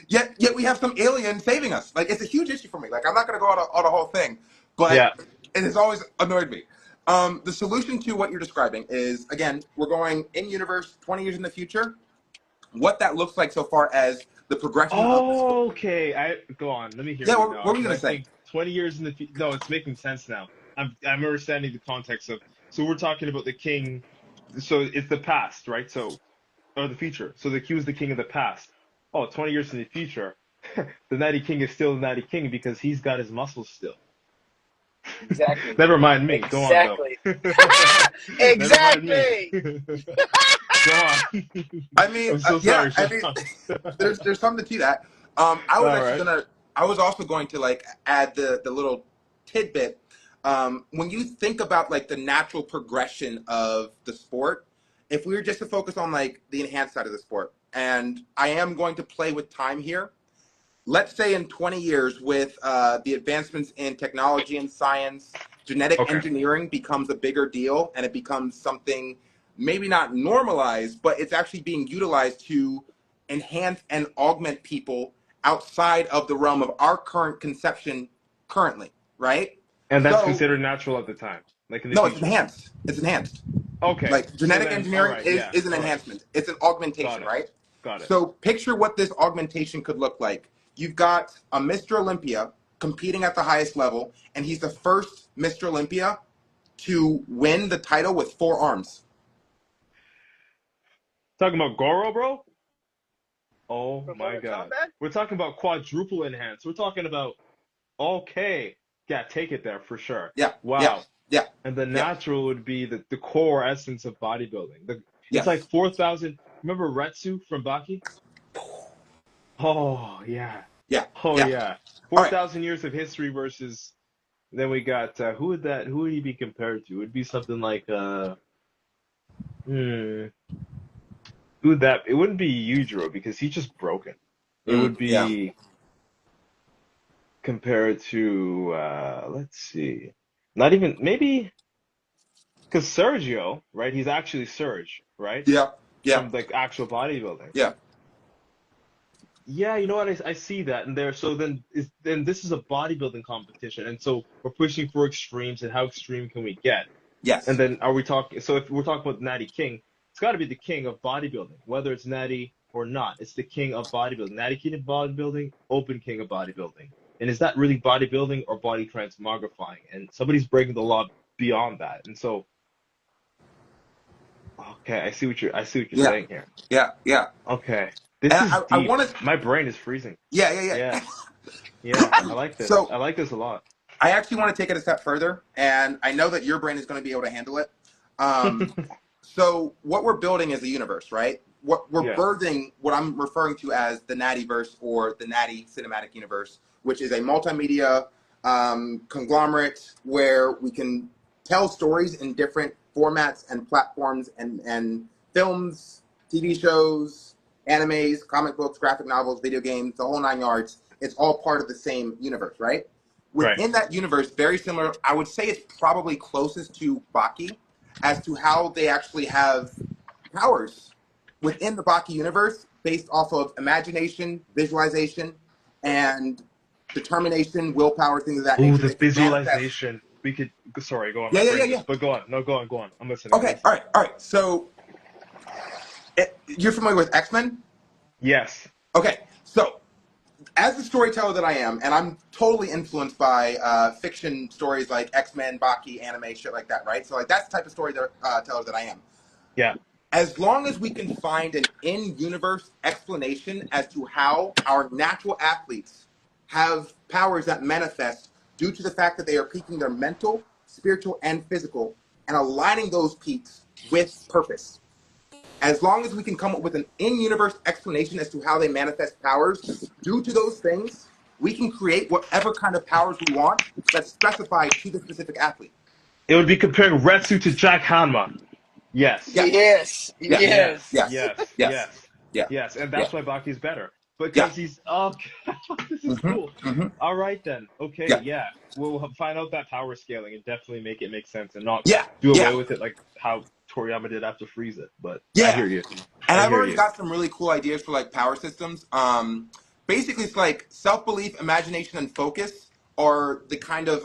Yet we have some alien saving us. Like, it's a huge issue for me. Like, I'm not gonna go on a whole thing, but Yeah. it has always annoyed me. The solution to what you're describing is, again, we're going in universe 20 years in the future. What that looks like so far as the progression of the sport. Okay. I go on. Let me hear Yeah, you what now. were you 'Cause gonna I say? think 20 years in the future. No, it's making sense now. I'm understanding the context of. So we're talking about the king. So it's the past, right? So or the future. So the Q is the king of the past. Oh, 20 years in the future, the Natty King is still the Natty King because he's got his muscles still. Exactly. Never mind me. Go on, though. Exactly. Never mind me. Exactly. Go on. I mean, I'm so yeah. sorry, I Sean. mean, there's something to that. All right. I was also going to like add the little tidbit. When you think about like the natural progression of the sport, if we were just to focus on like the enhanced side of the sport, and I am going to play with time here. Let's say in 20 years, with the advancements in technology and science, genetic Okay. engineering becomes a bigger deal, and it becomes something maybe not normalized, but it's actually being utilized to enhance and augment people outside of the realm of our current conception currently, right? And that's So, considered natural at the time, like in the no, it's future. enhanced. It's enhanced. Okay. Like So genetic then, all engineering right. is, Yeah. is an All right. enhancement. It's an Got augmentation, it. right? Got it. So picture what this augmentation could look like. You've got a Mr. Olympia competing at the highest level, and he's the first Mr. Olympia to win the title with 4 arms. Talking about Goro, bro? Oh From my Mortal God. Kombat? We're talking about quadruple enhance. We're talking about, okay. Yeah, take it there for sure. Yeah, yeah, Wow. yeah, And the yeah, natural would be the core essence of bodybuilding. It's like yes, 4,000. Remember Retsu from Baki? Oh, yeah. yeah, Oh, yeah. yeah. All right. 4,000 years of history versus then we got who would he be compared to? It would be something like hmm, who would that it wouldn't be Yujiro because he's just broken. It would Yeah, be compared to let's see. Not even maybe because Sergio, right? He's actually Serge, right? yeah, yeah, From like actual bodybuilding. yeah, Yeah, you know what? I see that, and there. So then this is a bodybuilding competition, and so we're pushing for extremes, and how extreme can we get? And yes, then are we talking? So if we're talking about Natty King, it's got to be the king of bodybuilding, whether it's Natty or not. It's the king of bodybuilding. Natty king of bodybuilding, open king of bodybuilding. And is that really bodybuilding or body transmogrifying? And somebody's breaking the law beyond that. And so, okay, I see what you're yeah, saying here. yeah. Okay, this And is I deep. want to, My brain is freezing. yeah. Yeah. Yeah, I like this. So I like this a lot. I actually want to take it a step further, and I know that your brain is going to be able to handle it. Um, so what we're building is a universe, right? What we're Yeah. birthing, what I'm referring to as the Nattyverse or the Natty Cinematic Universe, which is a multimedia conglomerate where we can tell stories in different formats and platforms and films, TV shows, animes, comic books, graphic novels, video games, the whole 9 yards. It's all part of the same universe, right? Right. Within that universe, very similar, I would say it's probably closest to Baki as to how they actually have powers within the Baki universe based off of imagination, visualization, and determination, willpower, things of that Ooh, nature. the They can manifest. visualization. We could. Sorry, go on. Yeah, My yeah, yeah, brain yeah. just. But go on. No, go on. Go on. I'm listening. I'm Okay, all listening. right, all right. So you're familiar with X-Men? Yes. Okay, so as the storyteller that I am, and I'm totally influenced by fiction stories like X-Men, Baki, anime, shit like that, right? So like that's the type of storyteller that I am. Yeah. As long as we can find an in-universe explanation as to how our natural athletes have powers that manifest due to the fact that they are peaking their mental, spiritual, and physical, and aligning those peaks with purpose. As long as we can come up with an in-universe explanation as to how they manifest powers due to those things, we can create whatever kind of powers we want that's specified to the specific athlete. It would be comparing Retsu to Jack Hanma. Yes. Yes, Yes, yes, Yes. yes. yes, Yes. yes, Yes. yeah, Yes. And yeah, that's why Baki's better yeah. because he's. Oh, this is cool. Mm-hmm. All right then. Okay. Yeah, Yeah. We'll find out that power scaling and definitely make it make sense and not yeah, do yeah, away with it like how Toriyama did after Frieza. But I yeah. hear you. And I I've hear already you. got some really cool ideas for like power systems. Basically, it's like self-belief, imagination, and focus are the kind of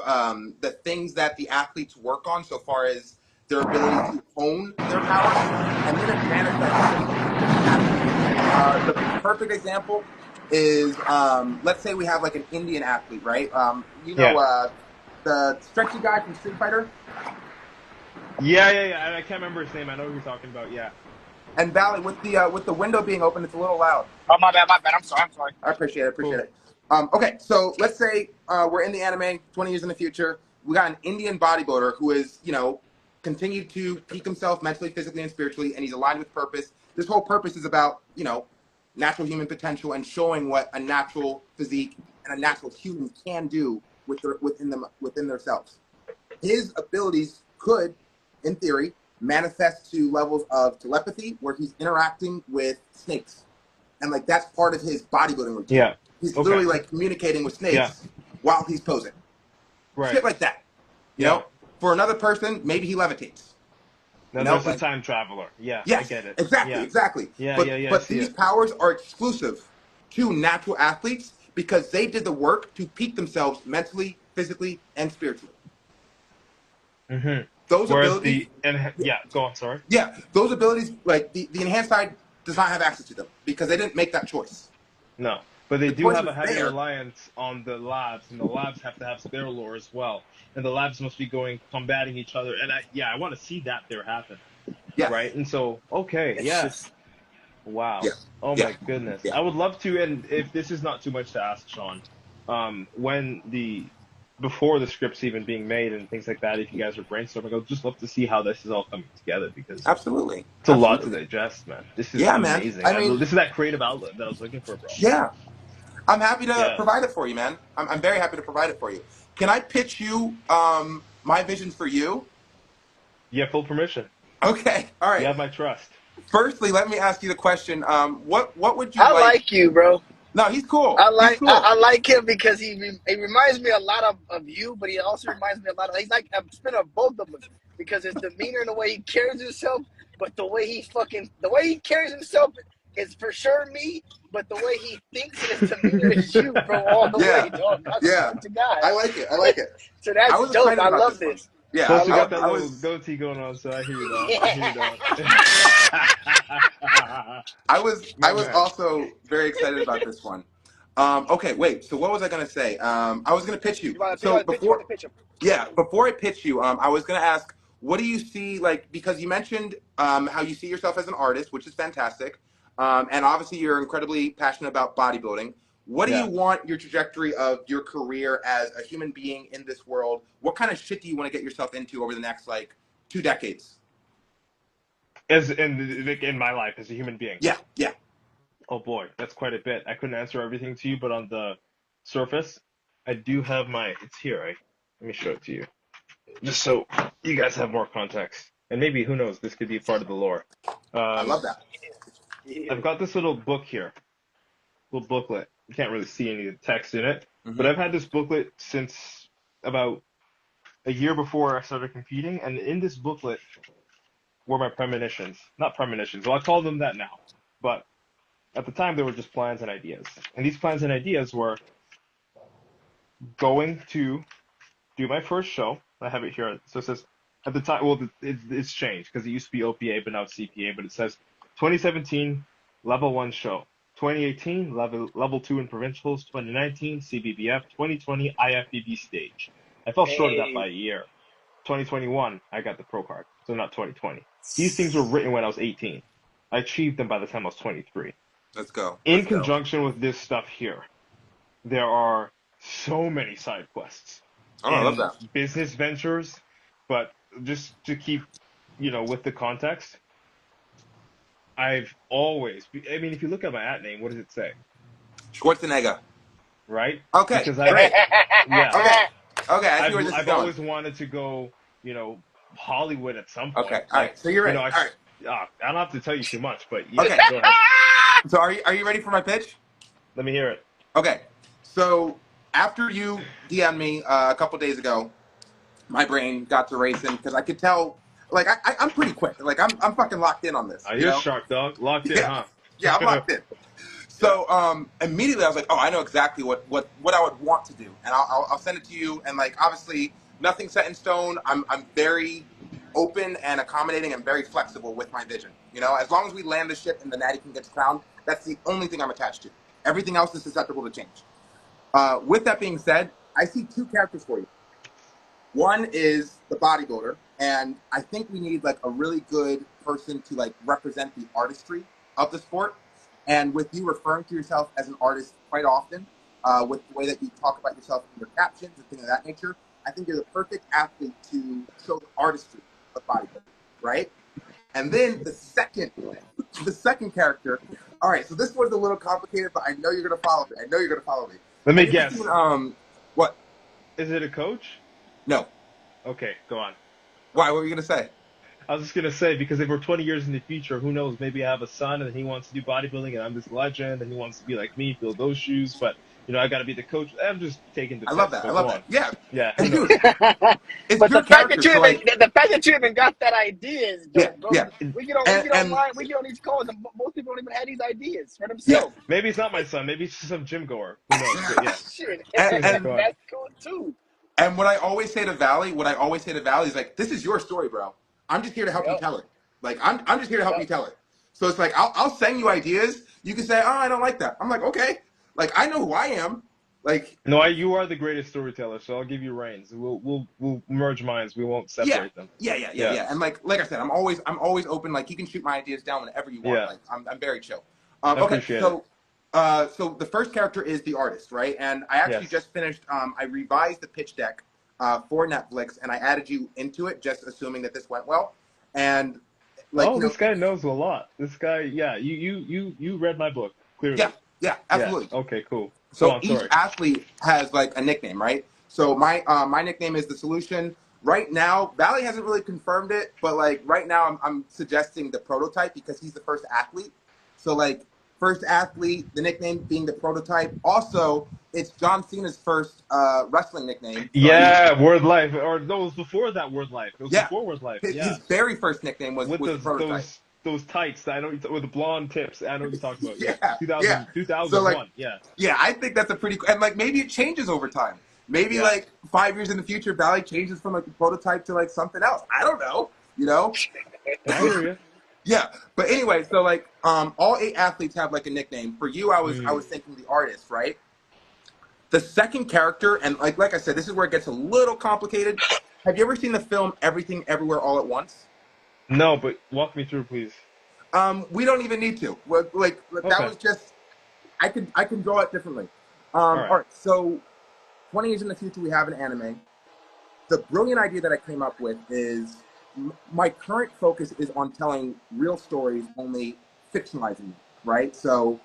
the things that the athletes work on so far as their ability to hone their powers, and then it manifests in the specific athlete. The perfect example is let's say we have like an Indian athlete, right? Yeah. The stretchy guy from Street Fighter. Yeah. I can't remember his name. I know who you're talking about. Yeah. And Valley, with the window being open, it's a little loud. Oh, my bad, my bad. I'm sorry, I'm sorry. I appreciate it. Appreciate Cool. it. Okay, so let's say we're in the anime 20 years in the future. We got an Indian bodybuilder who is, continued to peak himself mentally, physically, and spiritually, and he's aligned with purpose. This whole purpose is about, natural human potential and showing what a natural physique and a natural human can do within themselves. His abilities could, in theory, manifest to levels of telepathy where he's interacting with snakes, and like that's part of his bodybuilding routine. Yeah. He's Okay. literally like communicating with Yeah. snakes while he's posing. Right. Shit like that. You Yeah. know, for another person, maybe he levitates. Now there's a Like time traveler. Yeah, I yes, get it. exactly, Yeah. exactly. Yeah, But yeah, yeah, I but see these it. powers are exclusive to natural athletes because they did the work to peak themselves mentally, physically, and spiritually. Mm-hmm. Those Whereas abilities, the and yeah, go on, sorry. yeah, those abilities, like the enhanced side does not have access to them because they didn't make that choice. No. But they The do choice have was a heavy there. reliance on the labs, and the labs have to have their lore as well. And the labs must be going combating each other. And I want to see that there happen. Yes. Right? And so, okay, It's yeah. just, Wow. Yeah. Oh Yeah. my goodness. Yeah. I would love to, and if this is not too much to ask, Sean, when the before the scripts even being made and things like that, if you guys are brainstorming, I'd just love to see how this is all coming together because Absolutely. it's a lot to Absolutely. digest, man. This is Yeah, man. amazing. I mean, This is that creative outlet that I was looking for, bro. yeah. I'm happy to Yeah. provide it for you, man. I'm very happy to provide it for you. Can I pitch you my visions for you? You have full permission. Okay. All You right. have my trust. Firstly, let me ask you the question. What would you I like? like you, bro. No, he's cool. He's I cool. like him because he reminds me a lot of you, but he also reminds me a lot of he's like a spin of both of us because his demeanor and the way he carries himself, but the way he carries himself is for sure me, but the way he thinks and his demeanor is you, bro, all the Yeah. way, dog. I Yeah. swear to God. I like it. I like it. So I that's was dope. excited I about love this one. this. Yeah. Plus, I you love got that I little was goatee going on, so I hear you, dog. I hear you, it. dog. I My was man. also very excited about this one. Okay, wait. So what was I gonna say? I was gonna pitch you. You want to So pitch? You want to before, pitch him? yeah, before I pitch you, I was gonna ask, what do you see like? Because you mentioned how you see yourself as an artist, which is fantastic, and obviously you're incredibly passionate about bodybuilding. What do you Yeah. want your trajectory of your career as a human being in this world? What kind of shit do you want to get yourself into over the next like 2 decades? As in my life as a human being. Yeah, yeah. Oh boy, that's quite a bit. I couldn't answer everything to you, but on the surface, I do have my. It's here. Let me show it to you, just so you guys have more context. And maybe who knows, this could be part of the lore. I Um, love that. Yeah. I've got this little book here, little booklet. You can't really see any of the text in it, but Hmm. I've had this booklet since about a year before I started competing, and in this booklet, were my premonitions. Not premonitions. Well, I call them that now. But at the time, they were just plans and ideas. And these plans and ideas were going to do my first show. I have it here. So it says at the time, well, it's changed because it used to be OPA, but now it's CPA. But it says 2017 Level 1 show, 2018 Level 2 in provincials, 2019 CBBF, 2020 IFBB stage. I fell short of that by a Hey, year. 2021 I got the pro card, so not 2020. These things were written when I was 18. I achieved them by the time I was 23. Let's go. In Let's go. conjunction with this stuff here, there are so many side quests Oh, I love in that. business ventures, but just to keep, with the context, I've always, I mean, if you look at my at name, what does it say? Schwarzenegger. Right? Okay, Because great. yeah, Okay, okay. I see I've where this is I've going. always wanted to go, Hollywood at some point. Okay, all right. So you're ready. All right. I don't have to tell you too much, but yeah, Okay. go ahead. So are you ready for my pitch? Let me hear it. Okay. So after you DM'd me a couple days ago, my brain got to racing because I could tell. Like I'm pretty quick. Like I'm fucking locked in on this. I You hear know? Shark Dog locked in, Yeah. huh? Yeah, I'm locked in. Yeah. So immediately I was like, oh, I know exactly what I would want to do, and I'll send it to you. And like obviously nothing set in stone. I'm very open and accommodating and very flexible with my vision. You know, as long as we land the ship and the Natty can get crowned, that's the only thing I'm attached to. Everything else is susceptible to change. With that being said, I see two characters for you. One is the bodybuilder, and I think we need like a really good person to like represent the artistry of the sport. And with you referring to yourself as an artist quite often, with the way that you talk about yourself in your captions and things of that nature, I think you're the perfect athlete to show the artistry of bodybuilding, right? And then the second character. All right, so this one's a little complicated, but I know you're gonna follow me. I know you're gonna follow me. Let me Have you ever seen guess. what? Is it a coach? No. Okay, go on. Why? What were you gonna say? I was just gonna say because if we're 20 years in the future, who knows? Maybe I have a son and he wants to do bodybuilding, and I'm this legend, and he wants to be like me, fill those shoes. But I got to be the coach. I'm just taking the I love piss. that. I But love go that. on. Yeah. Yeah, who And knows? dude, it's but your character. So like, the fact that you even got that idea is yeah, dope, bro. yeah, We and get online, we get on these calls, and most people don't even have these ideas for yeah, themselves. Maybe it's not my son. Maybe it's just some gym goer. Who knows? But yeah, Shit, and go on. that's cool too. and what I always say to Valley is like, this is your story, bro. I'm just here to help you Yep, tell it. Like, I'm just here to help you yep. tell it. So it's like, I'll send you ideas. You can say, oh, I don't like that. I'm like, okay. Like, I know who I am. Like, No, you are the greatest storyteller, so I'll give you reins. We'll merge minds. We won't yeah, separate them. yeah. Yeah, And like I said, I'm always open. Like, you can shoot my ideas down whenever you want. yeah. Like, I'm very chill. I Okay, appreciate it. so the first character is the artist, right? And I actually Yes. just finished. I revised the pitch deck for Netflix, and I added you into it, just assuming that this went well. And like Oh, you know, this guy knows a lot. This guy, yeah. You read my book yeah, clearly. yeah, Yeah. absolutely. Okay. Cool. Go So on. each Sorry. athlete has like a nickname, right? So my nickname is the Solution. Right now, Valley hasn't really confirmed it, but like right now, I'm suggesting the Prototype because he's the first athlete. So like first athlete, the nickname being the Prototype. Also, it's John Cena's first wrestling nickname. So I mean, Yeah, Word Life, or no, it was before that Word Life. It was yeah, before Word Life. his Yeah, very first nickname was with was the those Prototype. those those tights. I know with the blonde tips. I know what you're talking about. Yeah, Yeah, yeah. two So thousand like one. Yeah, yeah, I think that's a pretty and like maybe it changes over time. Maybe yeah. like 5 years in the future, Valley changes from like a prototype to like something else. I don't know, you know? I hear you. Yeah. But anyway, so like all eight athletes have like a nickname. For you, I Mm. was thinking the artist, right? The second character, and like I said, this is where it gets a little complicated. Have you ever seen the film Everything Everywhere All at Once? No, but walk me through, please. We don't even need to. Like that Okay. was just I can draw it differently. All All right. right, so 20 years in the future, we have an anime. The brilliant idea that I came up with is my current focus is on telling real stories, only fictionalizing them, right? So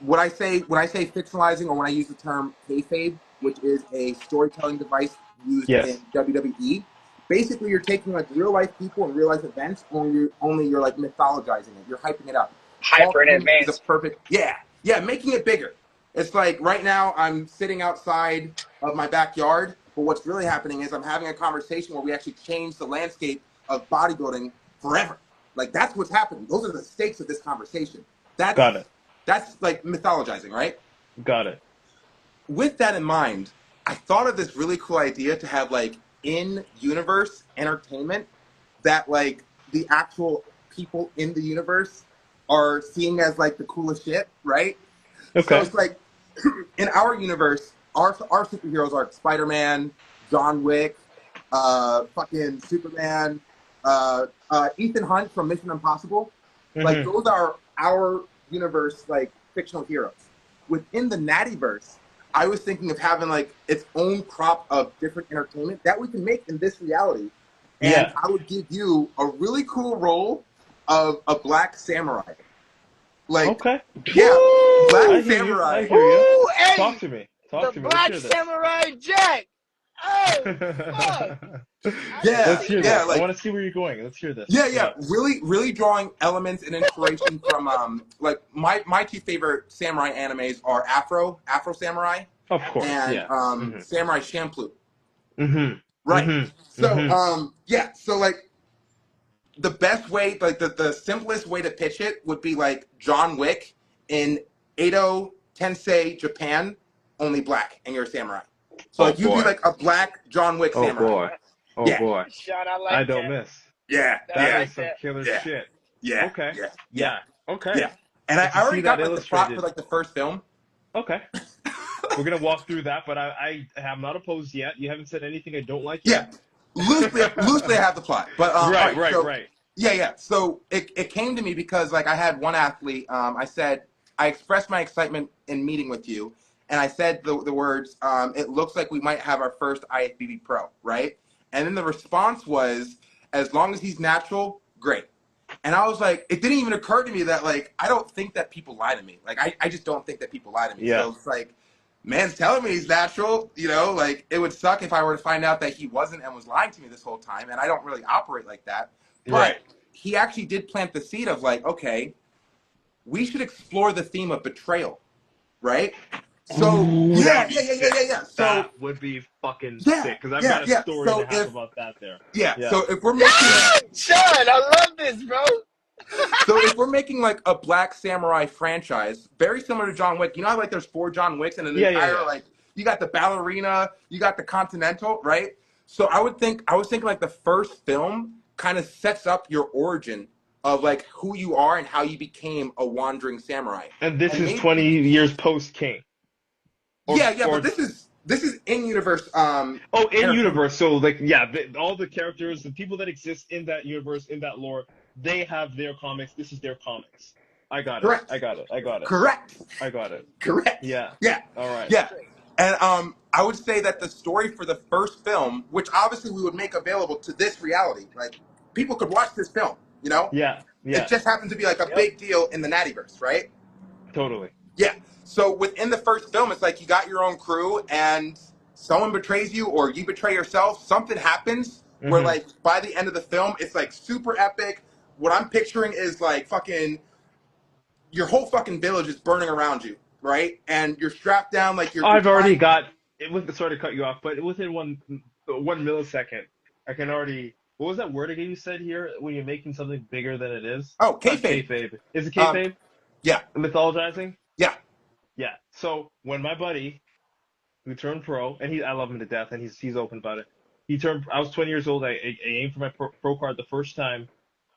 when I say fictionalizing, or when I use the term kayfabe, which is a storytelling device used in Yes. WWE, basically you're taking like real life people and real life events, only you're like mythologizing it, you're hyping it up. Hyper Hulk in Hogan is a advance. perfect, yeah, making it bigger. It's like right now I'm sitting outside of my backyard, but what's really happening is I'm having a conversation where we actually change the landscape of bodybuilding forever. Like that's what's happening. Those are the stakes of this conversation. Got it. That's like mythologizing, right? Got it. With that in mind, I thought of this really cool idea to have like in-universe entertainment that like the actual people in the universe are seeing as like the coolest shit, right? So Okay. it's like in our universe, our superheroes are Spider-Man, John Wick, fucking Superman, Ethan Hunt from Mission Impossible. Like Mm-hmm. those are our universe, like fictional heroes. Within the Nattyverse, I was thinking of having like its own crop of different entertainment that we can make in this reality, and Yeah. I would give you a really cool role of a black samurai. Like, Okay. yeah, black I Woo! hear you. I samurai. hear you. Woo! Talk Hey, to me. the Talk to me. Let's Black hear this. Samurai Jack. Oh fuck! I didn't Yeah, Let's see hear yeah, this. that. I like want to see where you're going. Let's hear this. yeah, yeah. Yeah. Really drawing elements and inspiration from like my two favorite samurai animes are Afro Samurai, Of course. and Yeah. Mm-hmm. Samurai Champloo. Mm-hmm. Right. Mm-hmm. So Mm-hmm. yeah, so like the best way, like the simplest way to pitch it would be like John Wick in Edo Tensei Japan, only black, and you're a samurai. So Oh like you'd be boy. like a black John Wick Oh samurai. boy. Oh Yeah, boy. Sean, I I like don't that. miss. yeah, I That yeah, is like some that. killer yeah, shit. yeah, Okay. yeah, yeah, Yeah. Okay. yeah. And I I can see already that got like the plot for illustrated. like the first film. Okay. We're gonna walk through that, but I am not opposed yet. You haven't said anything I don't like yet. Yeah, loosely I have the plot, but all Right, right. right, So right. yeah. So it came to me because like I had one athlete. I said I expressed my excitement in meeting with you, and I said the words. It looks like we might have our first IFBB pro, right? And then the response was, as long as he's natural, great. And I was like, it didn't even occur to me that like I don't think that people lie to me. Like I just don't think that people lie to me. Yeah. So it's like man's telling me he's natural, you know, like it would suck if I were to find out that he wasn't and was lying to me this whole time. And I don't really operate like that. Right. But he actually did plant the seed of like, okay, we should explore the theme of betrayal, right? So Ooh, that would be sick. So That would be fucking yeah, sick. Because I've got a story and a So half about that there. yeah, Yeah. so if we're making Yeah. Sean, I love this, bro. So if we're making like a Black Samurai franchise, very similar to John Wick, you know how like there's 4 John Wicks and an Yeah, yeah, entire yeah. like you got the ballerina, you got the Continental, right? So I was thinking like the first film kind of sets up your origin of like who you are and how you became a wandering samurai. And this And is maybe 20 years post King. yeah, but Or this is in universe oh, in entertainment. universe. So like, yeah, all the characters, the people that exist in that universe, in that lore, they have their comics. This is their comics. I got it. I Correct. got it. I got it. Correct. I got it. Correct. Yeah. Yeah. All right. Yeah. And I would say that the story for the first film, which obviously we would make available to this reality, like people could watch this film, you know? Yeah. It Yeah. just happens to be like a Yep. big deal in the Nattyverse, right? Totally. Yeah. So within the first film, it's like you got your own crew and someone betrays you or you betray yourself. Something happens where Hmm. like by the end of the film, it's like super epic. What I'm picturing is like fucking your whole fucking village is burning around you, right? And you're strapped down like you're I've already trying. got it. Sorry to cut you off, but within one millisecond, I can already. What was that word again you said here when you're making something bigger than it is? Oh, Not kayfabe. kayfabe. Is it Um, kayfabe? yeah, Mythologizing? yeah. Yeah. So when my buddy who turned pro, and I love him to death, and he's open about it. He turned. I was 20 years old. I aimed for my pro card the first time.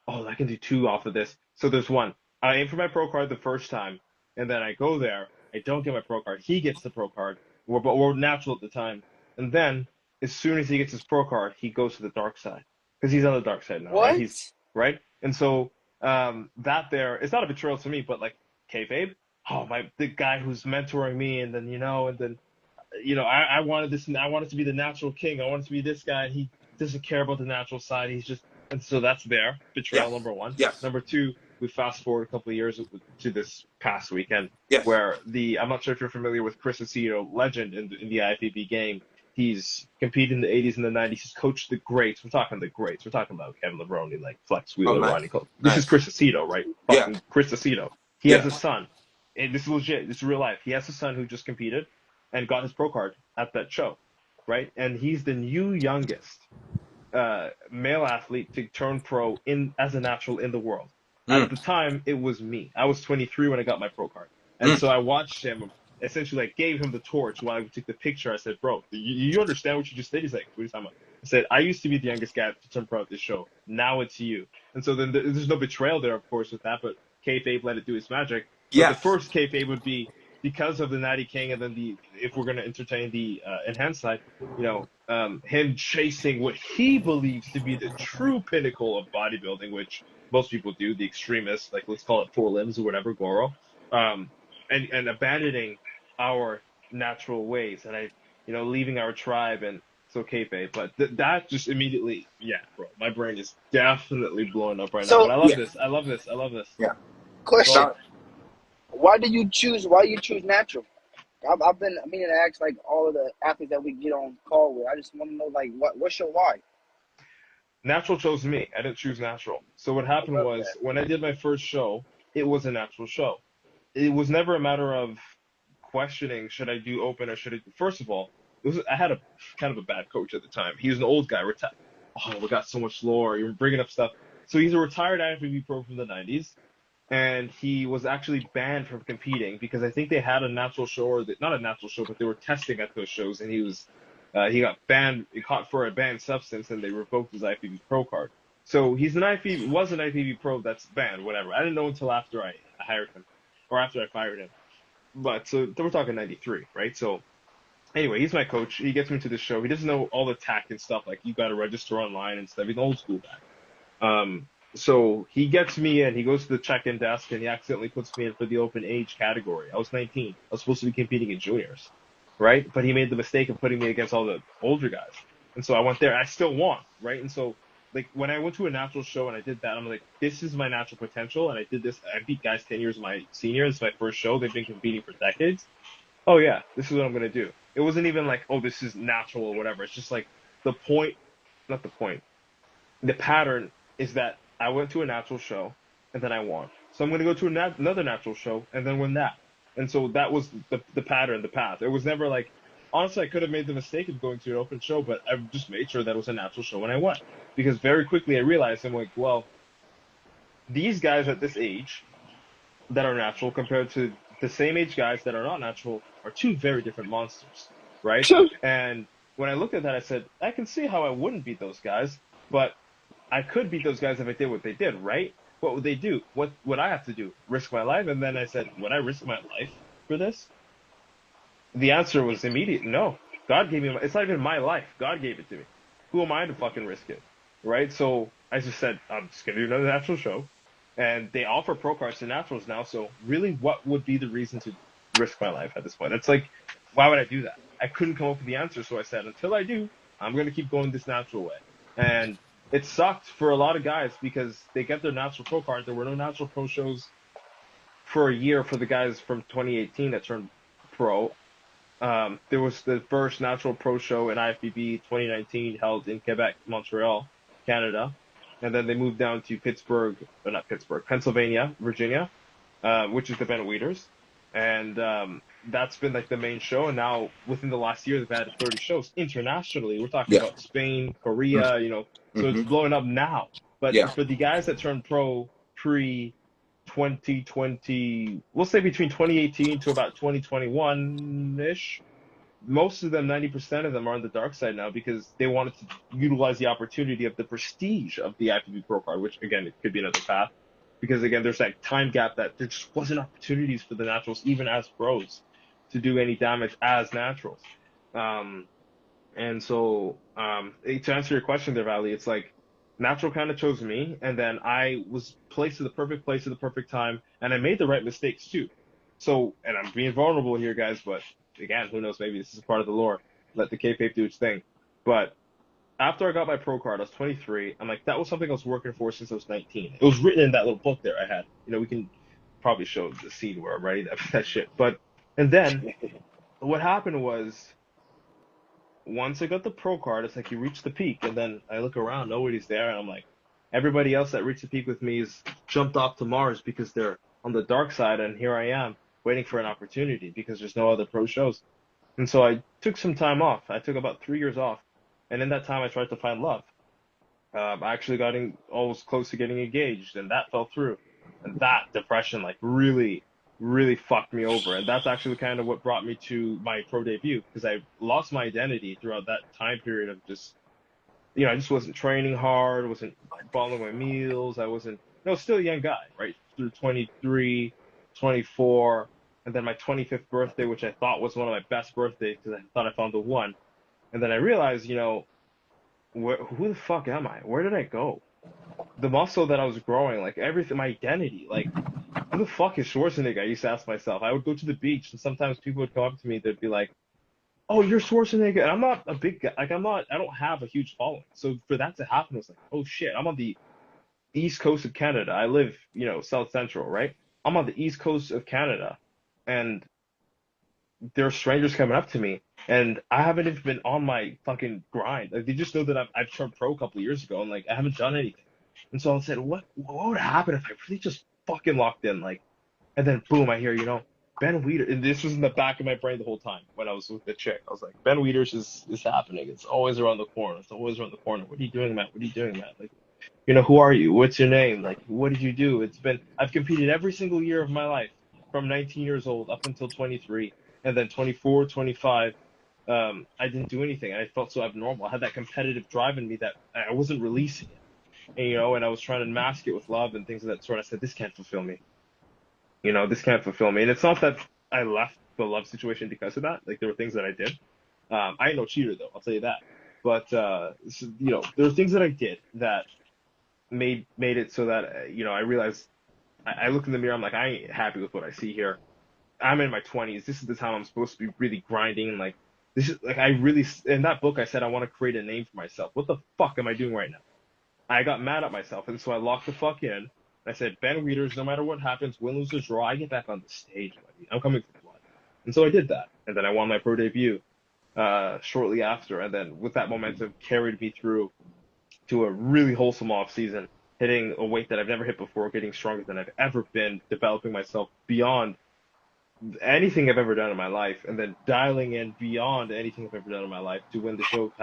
Oh, I can do two off of this. So there's one. I aim for my pro card the first time, and then I go there. I don't get my pro card. He gets the pro card. We're natural at the time. And then, as soon as he gets his pro card, he goes to the dark side. Because he's on the dark side now, right? What? Right? And so, that there, it's not a betrayal to me, but like, kayfabe? Oh, the guy who's mentoring me, and then, I wanted this, and I wanted to be the natural king. I wanted to be this guy, and he doesn't care about the natural side. And so that's there. Betrayal Yes. number one. Yes. Number two, we fast forward a couple of years to this past weekend, Yes. where I'm not sure if you're familiar with Chris Aceto, legend in the IFBB game. He's competed in the 80s and the 90s. He's coached the greats. We're talking the greats. We're talking about Kevin Levrone, like Flex Oh, Wheeler, nice. Ronnie Cole. This is Nice. Chris Aceto, right? Yeah. Fucking Chris Aceto. He has Yeah. a son. And this is legit. This is real life. He has a son who just competed and got his pro card at that show, right? And he's the new youngest male athlete to turn pro in as a natural in the world. And at Mm, the time, it was me. I was 23 when I got my pro card, and mm. so I watched him. Essentially, like gave him the torch while I took the picture. I said, "Bro, you understand what you just did?" He's like, "What are you talking about?" I said, "I used to be the youngest guy to turn pro at this show. Now it's you." And so then there's no betrayal there, of course, with that. But kayfabe let it do its magic. But the Yes. first kayfabe would be because of the Natty King, and then the if we're gonna entertain the enhanced side, him chasing what he believes to be the true pinnacle of bodybuilding, which most people do, the extremists, like let's call it four limbs or whatever, Goro, um, and abandoning our natural ways, and leaving our tribe and so kayfabe. But that just immediately, yeah, bro, my brain is definitely blowing up right now. But So, I love Yeah. this. I love this. I love this. Yeah. Go question: on. So, Why you choose natural? I've been meaning to ask like all of the athletes that we get on call with. I just want to know like what's your why? Natural chose me. I didn't choose natural. So what happened I love was that. when I did my first show, it was a natural show. It was never a matter of questioning should I do open or should I do. First of all, I had a kind of a bad coach at the time. He was an old guy. Oh, we got so much lore. You're bringing up stuff. So he's a retired IFBB pro from the 90s, and he was actually banned from competing because I think they had a natural show or not a natural show, but they were testing at those shows, and he got banned, he caught for a banned substance, and they revoked his IFBB pro card. So he's was an IFBB pro that's banned, whatever. I didn't know until after I hired him or after I fired him. But so we're talking 93, right? So anyway, he's my coach. He gets me to the show. He doesn't know all the tack and stuff like you got to register online and stuff. He's an old school guy. So he gets me in. He goes to the check-in desk and he accidentally puts me in for the open age category. I was 19. I was supposed to be competing in juniors, right? But he made the mistake of putting me against all the older guys. And so I went there. I still won, right? And so like when I went to a natural show and I did that, I'm like, this is my natural potential. And I did this. I beat guys 10 years my senior. It's my first show. They've been competing for decades. Oh yeah, this is what I'm gonna do. It wasn't even like, oh, this is natural or whatever. It's just like the point, not the point. The pattern is that I went to a natural show and then I won. So I'm gonna go to another natural show and then win that. And so that was the pattern, the path. It was never like, honestly, I could have made the mistake of going to an open show, but I just made sure that it was a natural show when I won. Because very quickly I realized I'm like, well, these guys at this age that are natural compared to the same age guys that are not natural are two very different monsters, right? And when I looked at that, I said, I can see how I wouldn't beat those guys, but I could beat those guys if I did what they did, right? What would they do? What would I have to do? Risk my life? And then I said, would I risk my life for this? The answer was immediate. No. God gave me, it's not even my life. God gave it to me. Who am I to fucking risk it? Right? So I just said, I'm just going to do another natural show. And they offer pro cards to naturals now. So really, what would be the reason to risk my life at this point? It's like, why would I do that? I couldn't come up with the answer. So I said, until I do, I'm going to keep going this natural way. And it sucked for a lot of guys because they get their natural pro card. There were no natural pro shows for a year for the guys from 2018 that turned pro. There was the first natural pro show in IFBB 2019 held in Quebec, Montreal, Canada. And then they moved down to not Pittsburgh, Pennsylvania, Virginia, which is the Bennett Weeders. And that's been like the main show. And now within the last year, they've added 30 shows internationally. We're talking yeah. about Spain, Mm, Korea, so it's mm-hmm. blowing up now. But Yeah. for the guys that turned pro pre 2020, we'll say between 2018 to about 2021-ish, most of them, 90% of them are on the dark side now because they wanted to utilize the opportunity of the prestige of the IFBB Pro Card, which again, it could be another path. Because again, there's that time gap that there just wasn't opportunities for the naturals, even as pros, to do any damage as naturals. Um, and so, to answer your question there, Valley, it's like natural kind of chose me, and then I was placed at the perfect place at the perfect time, and I made the right mistakes too. So, and I'm being vulnerable here, guys, but again, who knows? Maybe this is part of the lore. Let the kayfabe do its thing. But after I got my pro card, I was 23. I'm like, that was something I was working for since I was 19. It was written in that little book there I had. We can probably show the scene where I'm writing that shit. And then what happened was once I got the pro card, it's like you reach the peak, and then I look around, nobody's there, and I'm like, everybody else that reached the peak with me is jumped off to Mars because they're on the dark side, and here I am waiting for an opportunity because there's no other pro shows. And so I took some time off. I took about 3 years off, and in that time I tried to find love. I actually got almost close to getting engaged, and that fell through. And that depression, like, really, really fucked me over. And that's actually kind of what brought me to my pro debut, because I lost my identity throughout that time period of just, I just wasn't training hard, wasn't following my meals. I wasn't, still a young guy, right? Through 23, 24, and then my 25th birthday, which I thought was one of my best birthdays because I thought I found the one. And then I realized, who the fuck am I? Where did I go? The muscle that I was growing, like everything, my identity, like who the fuck is Schwarzenegger? I used to ask myself. I would go to the beach, and sometimes people would come up to me. They'd be like, "Oh, you're Schwarzenegger." And I'm not a big guy. Like I'm not. I don't have a huge following. So for that to happen, it was like, "Oh shit!" I'm on the east coast of Canada. I live, South Central, right? I'm on the east coast of Canada, and there are strangers coming up to me, and I haven't even been on my fucking grind. Like they just know that I've turned pro a couple of years ago, and like I haven't done anything. And so I said, what would happen if I really just fucking locked in, like, and then boom, I hear, Ben Weeder, and this was in the back of my brain the whole time when I was with the chick. I was like, Ben Weeders is happening. It's always around the corner. It's always around the corner. What are you doing, Matt? What are you doing, Matt? Like, who are you? What's your name? Like, what did you do? I've competed every single year of my life from 19 years old up until 23, and then 24, 25. I didn't do anything. I felt so abnormal. I had that competitive drive in me that I wasn't releasing it. And I was trying to mask it with love and things of that sort. I said, this can't fulfill me. This can't fulfill me. And it's not that I left the love situation because of that. Like, there were things that I did. I ain't no cheater, though. I'll tell you that. But, there were things that I did that made it so that, I realized I look in the mirror. I'm like, I ain't happy with what I see here. I'm in my 20s. This is the time I'm supposed to be really grinding. And, like, this is, like, in that book, I said, I want to create a name for myself. What the fuck am I doing right now? I got mad at myself, and so I locked the fuck in. I said, Ben Weeders, no matter what happens, win, lose, or draw, I get back on the stage, buddy. I'm coming for blood. And so I did that. And then I won my pro debut shortly after. And then with that momentum carried me through to a really wholesome off season, hitting a weight that I've never hit before, getting stronger than I've ever been, developing myself beyond anything I've ever done in my life, and then dialing in beyond anything I've ever done in my life to win the show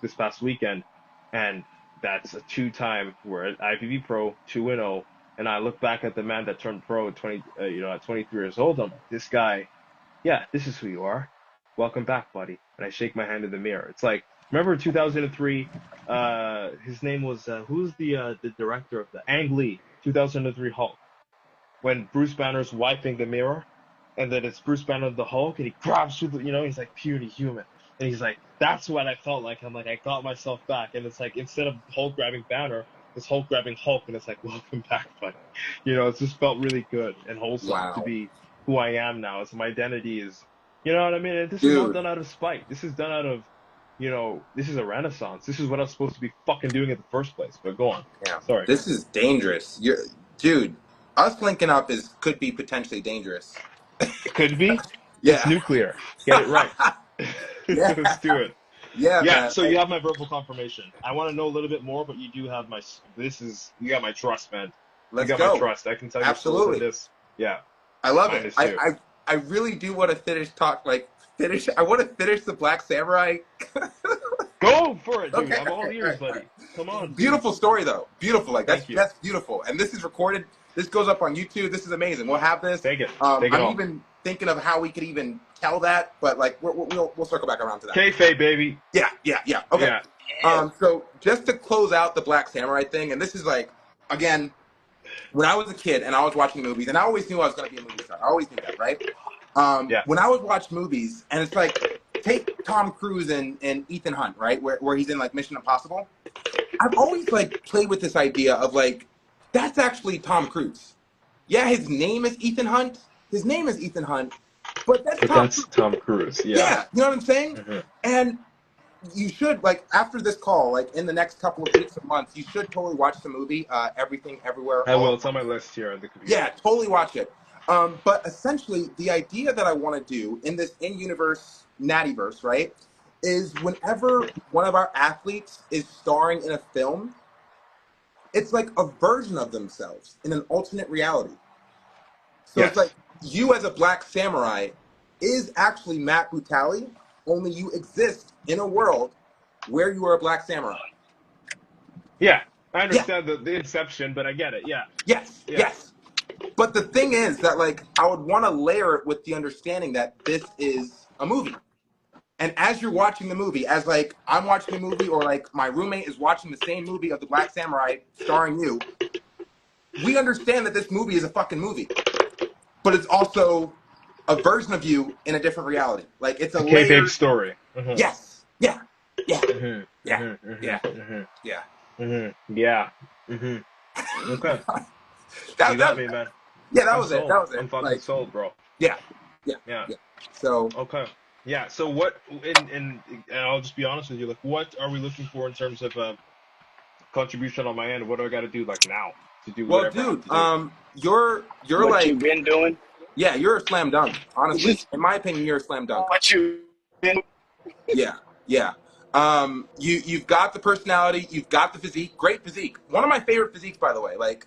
this past weekend. And that's a two-time we're at IFBB Pro 2-0, and I look back at the man that turned pro at 23 years old. I'm like, this guy, yeah, this is who you are. Welcome back, buddy. And I shake my hand in the mirror. It's like, remember 2003? His name was who's the director of the Ang Lee 2003 Hulk, when Bruce Banner's wiping the mirror, and then it's Bruce Banner the Hulk, and he grabs through he's like puny human. And he's like, that's what I felt like. I'm like, I got myself back. And it's like, instead of Hulk grabbing Banner, it's Hulk grabbing Hulk, and it's like, welcome back, buddy. It's just felt really good and wholesome to Wow. be who I am now. So my identity is, you know what I mean? And this is not Dude. done out of spite. This is done out of, this is a renaissance. This is what I was supposed to be fucking doing in the first place. But go on. Yeah. Sorry. This is dangerous. Dude, us linking up could be potentially dangerous. It could be. It's Yeah. nuclear. Get it right. Yeah. Let's do it. Yeah, Yeah, man. so you have my verbal confirmation. I want to know a little bit more, but you do have you got my trust, man. Let's you got go. my trust. I can tell you Absolutely. this. Yeah. I love Mine it. is too. I really do want to finish. I want to finish the Black Samurai. Go for it, dude. Okay, I'm all okay, ears, all buddy. right. Come on. Beautiful story, though. Beautiful. Like, Thank you. that's beautiful. And this is recorded. This goes up on YouTube. This is amazing. We'll have this. Take it. I'm all. even thinking of how we could even tell that, but like we'll circle back around to that. Kayfabe, baby. Yeah. Okay. Yeah. So just to close out the Black Samurai thing, and this is like, again, when I was a kid and I was watching movies, and I always knew I was going to be a movie star. I always knew that, right? Yeah. When I would watch movies, and it's like, take Tom Cruise and Ethan Hunt, right? Where he's in like Mission Impossible. I've always like played with this idea of like, that's actually Tom Cruise. Yeah, his name is Ethan Hunt. But that's Tom Cruise. Yeah, you know what I'm saying? Mm-hmm. And you should, like, after this call, like, in the next couple of weeks or months, you should totally watch the movie, Everything, Everywhere. I will. It's on my list here on the computer. Yeah, totally watch it. But essentially, the idea that I want to do in this in-universe Nattyverse, right, is whenever one of our athletes is starring in a film, it's like a version of themselves in an alternate reality. So Yes. It's like you as a Black Samurai is actually Matt Butale, only you exist in a world where you are a Black Samurai. Yeah, I Yeah, understand the inception, but I get it. Yeah, yes, yeah. yes. But the thing is that like I would want to layer it with the understanding that this is a movie. And as you're watching the movie, as like I'm watching the movie or like my roommate is watching the same movie of the Black Samurai starring you, we understand that this movie is a fucking movie. But it's also a version of you in a different reality. Like it's a A kayfabe layered story. Mm-hmm. yes. Yeah. Yeah. Mm-hmm. Yeah. Mm-hmm. Yeah. Mm-hmm. Mm-hmm. Yeah. Mm-hmm. Yeah. Mm-hmm. Okay. You got That me, man. yeah, that I'm was it. sold. That was I'm it. fucking Like sold, bro. yeah. Yeah. Yeah. Yeah. So Okay. Yeah. So what? And I'll just be honest with you. Like, what are we looking for in terms of contribution on my end? What do I got to do like now to do well whatever I have dude, to do? you're What you like been doing? yeah, you're a slam dunk. Honestly. In my opinion, you're a slam dunk. What you been? Yeah, yeah. You've got the personality, you've got the physique, great physique. One of my favorite physiques, by the way. Like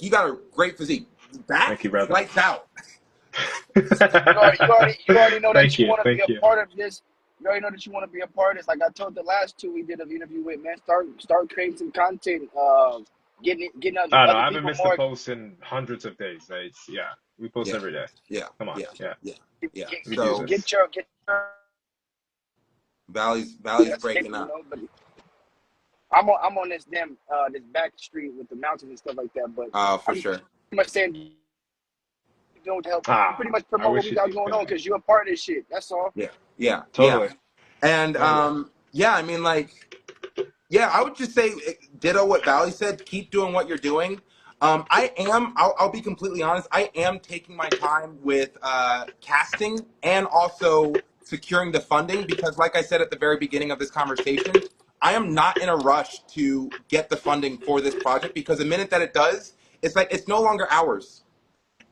you got a great physique. Thank Back, you, brother. lights out. You already know that Thank you you. want to be Thank a you. part of this. You already know that you want to be a part of this. Like I told the last two we did an interview with, man. Start creating some content. Getting I don't know. other I haven't people missed a more. post in hundreds of days. It's yeah. We post Yeah, every day. yeah, Come on. yeah, Yeah. yeah, yeah. We do So this. Get your Valley's that's it, breaking you up. know. But I'm on this damn this back street with the mountains and stuff like that. But Oh, for I'm sure. pretty much saying doing to help Ah, pretty much I promote what wish we you'd got be going on finished. because you're a part of this shit. That's all. Yeah, yeah, yeah. Totally. And Totally. yeah, I mean, like, yeah, I would just say ditto what Valley said. Keep doing what you're doing. I'll be completely honest. I am taking my time with casting and also securing the funding because, like I said at the very beginning of this conversation, I am not in a rush to get the funding for this project because the minute that it does, it's like it's no longer ours.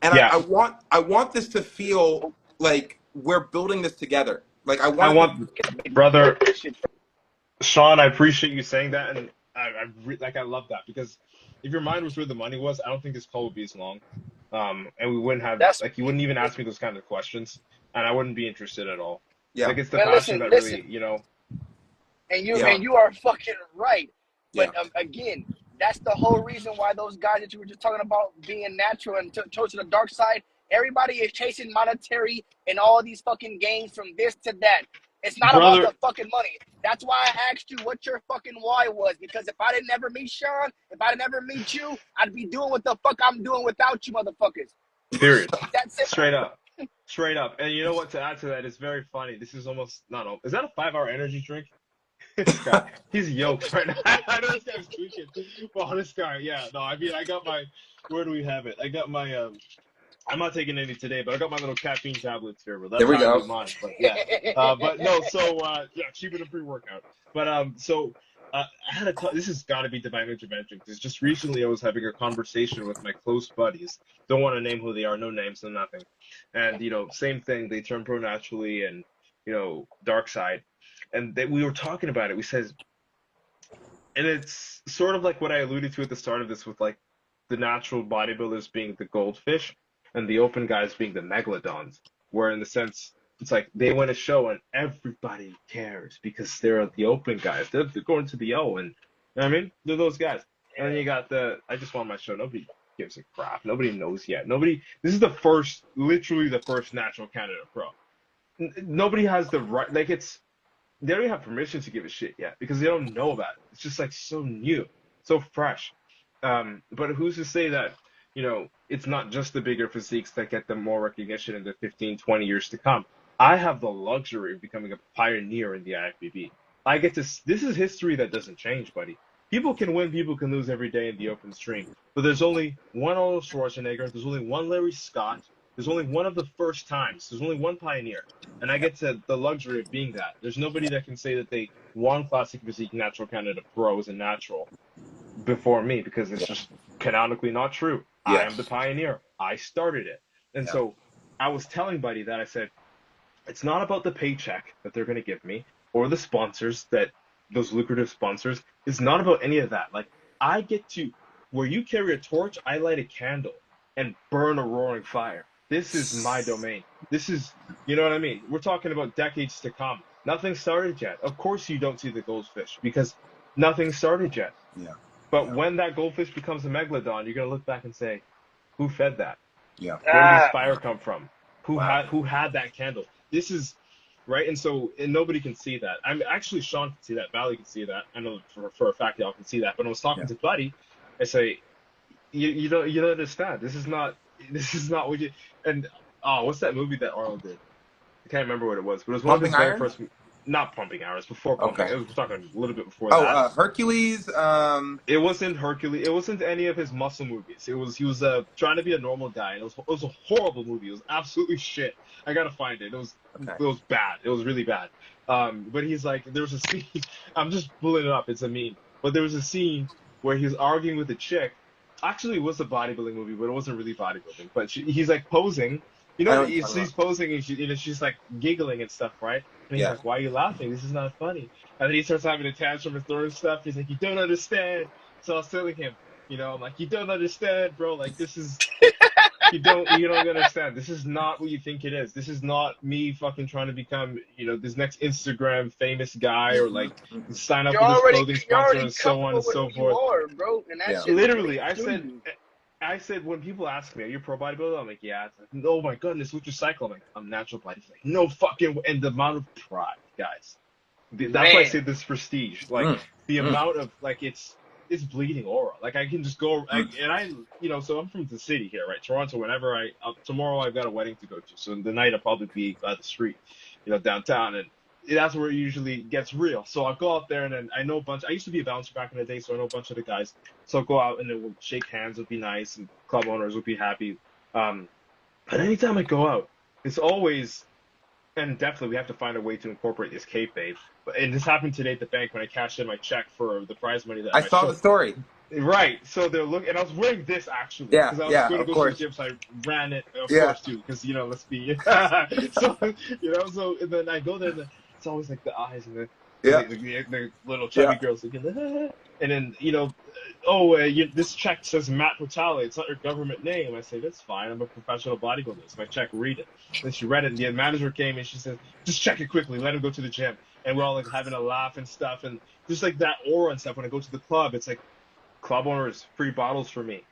And Yeah. I want this to feel like we're building this together. Like I I want it to. want, brother, That shit. Sean, I appreciate you saying that, and like I love that because if your mind was where the money was, I don't think this call would be as long. And we wouldn't have That's like you wouldn't even ask me those kind of questions, and I wouldn't be interested at all. Yeah, Like it's the man. passion that Listen. really, you know. yeah, And you are fucking right. But yeah. again, that's the whole reason why those guys that you were just talking about being natural and chose to the dark side. Everybody is chasing monetary and all these fucking gains from this to that. It's not about Brother, the fucking money. That's why I asked you what your fucking why was. Because if I didn't ever meet Sean, if I didn't ever meet you, I'd be doing what the fuck I'm doing without you motherfuckers. period. It's that simple. Straight up. Straight up. And you know what? To add to that, it's very funny. This is almost not. Is that a 5 hour energy drink? This guy, he's yoked right now. I know this guy's tweaking. Well, this guy, yeah. No, I mean, I got my. Where do we have it? I got my. I'm not taking any today, but I got my little caffeine tablets here. But There that's we how I go. do mine. But yeah. But no. So yeah, cheaper than pre-workout. But so. I had a this has got to be divine intervention because just recently I was having a conversation with my close buddies. Don't want to name who they are, no names, no nothing. And you know, same thing. They turn pro naturally, and you know, dark side. And we were talking about it. We said, and it's sort of like what I alluded to at the start of this with like the natural bodybuilders being the goldfish and the open guys being the megalodons, where in the sense it's like they win a show and everybody cares because they're the open guys. They're going to the O and you know what I mean? They're those guys. And then you got the I just want my show. Nobody gives a crap. Nobody knows yet. Nobody this is the first literally the first natural Canada pro. Nobody has the right like it's they don't even have permission to give a shit yet because they don't know about it. It's just like so new, so fresh. But who's to say that, you know, it's not just the bigger physiques that get them more recognition in the 15, 20 years to come. I have the luxury of becoming a pioneer in the IFBB. I get to, this is history that doesn't change, buddy. People can win, people can lose every day in the open stream. But there's only one Arnold Schwarzenegger, there's only one Larry Scott, there's only one of the first times, there's only one pioneer. And I get to the luxury of being that. There's nobody that can say that they won Classic Physique Natural Canada Pro as a natural before me because it's Yeah, just canonically not true. I yeah, am the pioneer. I started it. And yeah. so I was telling Buddy that I said, it's not about the paycheck that they're going to give me or the sponsors that those lucrative sponsors. It's not about any of that. Like I get to where you carry a torch, I light a candle and burn a roaring fire. This is my domain. This is, you know what I mean? We're talking about decades to come. Nothing started yet. Of course you don't see the goldfish because Nothing started yet. Yeah. But Yeah. when that goldfish becomes a megalodon, you're gonna look back and say, who fed that? Yeah. Where did this Ah, fire come from? Wow. Who had that candle? This is right, and nobody can see that. I'm actually Sean can see that, Valley can see that. I know for a fact y'all can see that. But when I was Yeah. talking to Buddy, I say, you don't understand. This is not what you and oh, what's that movie that Arnold did? I can't remember what it was, but it was one of Pumping his very Iron. first, not Pumping Hours, before Pumping. Okay. It was we're talking a little bit before Oh, that. Hercules. It wasn't Hercules. It wasn't any of his muscle movies. He was trying to be a normal guy, and it was a horrible movie. It was absolutely shit. I gotta find it. Okay. It was bad. It was really bad. But he's like, there was a scene. I'm just pulling it up. It's a meme. But there was a scene where he was arguing with a chick. Actually, it was a bodybuilding movie, but it wasn't really bodybuilding. But he's like posing. I know what you're talking She's about. posing and she's like giggling and stuff, right? And he's Yeah. like, "Why are you laughing? This is not funny." And then he starts having a tantrum and throwing stuff. He's like, "You don't understand." So I was telling him, I'm like, "You don't understand, bro. Like this is you don't understand. This is not what you think it is. This is not me fucking trying to become, this next Instagram famous guy or like Mm-hmm. sign up with this clothing you're sponsor already and so on comfortable and with so who you forth." are, bro, and that Yeah. shit Literally, bleeds through you. I said when people ask me, "Are you a pro bodybuilder?" I'm like, "Yeah." It's like, "Oh my goodness, what's your cycle?" I'm like, "I'm natural body." He's like, "No fucking and the amount of pride, guys. That's why I Man, say this prestige. Like Mm. the Mm. amount of like it's bleeding aura. Like I can just go Mm. and so I'm from the city here, right? Toronto. Whenever tomorrow I've got a wedding to go to, so the night I'll probably be by the street, downtown, and that's where it usually gets real. So I'll go out there and then I know a bunch. I used to be a bouncer back in the day, so I know a bunch of the guys. So I'll go out and then we'll shake hands, it'll be nice, and club owners will be happy. Um, but anytime I go out, it's always and definitely we have to find a way to incorporate this kayfabe. And this happened today at the bank when I cashed in my check for the prize money that I my saw the show. story. Right. So they're looking, and I was wearing this actually Yeah. because I was Yeah. going to Of go to the course. gym, so I ran it, of Yeah. course, too, because let's be. So so and then I go there, and it's always like the eyes and Yeah. the little Yeah. chubby girls looking, and then this check says Matt Butale. It's not your government name. I say that's fine. I'm a professional bodybuilder. It's my check. Read it. And she read it, and the manager came and she said, just check it quickly. Let him go to the gym. And we're all like having a laugh and stuff, and just like that aura and stuff. When I go to the club, it's like club owners free bottles for me,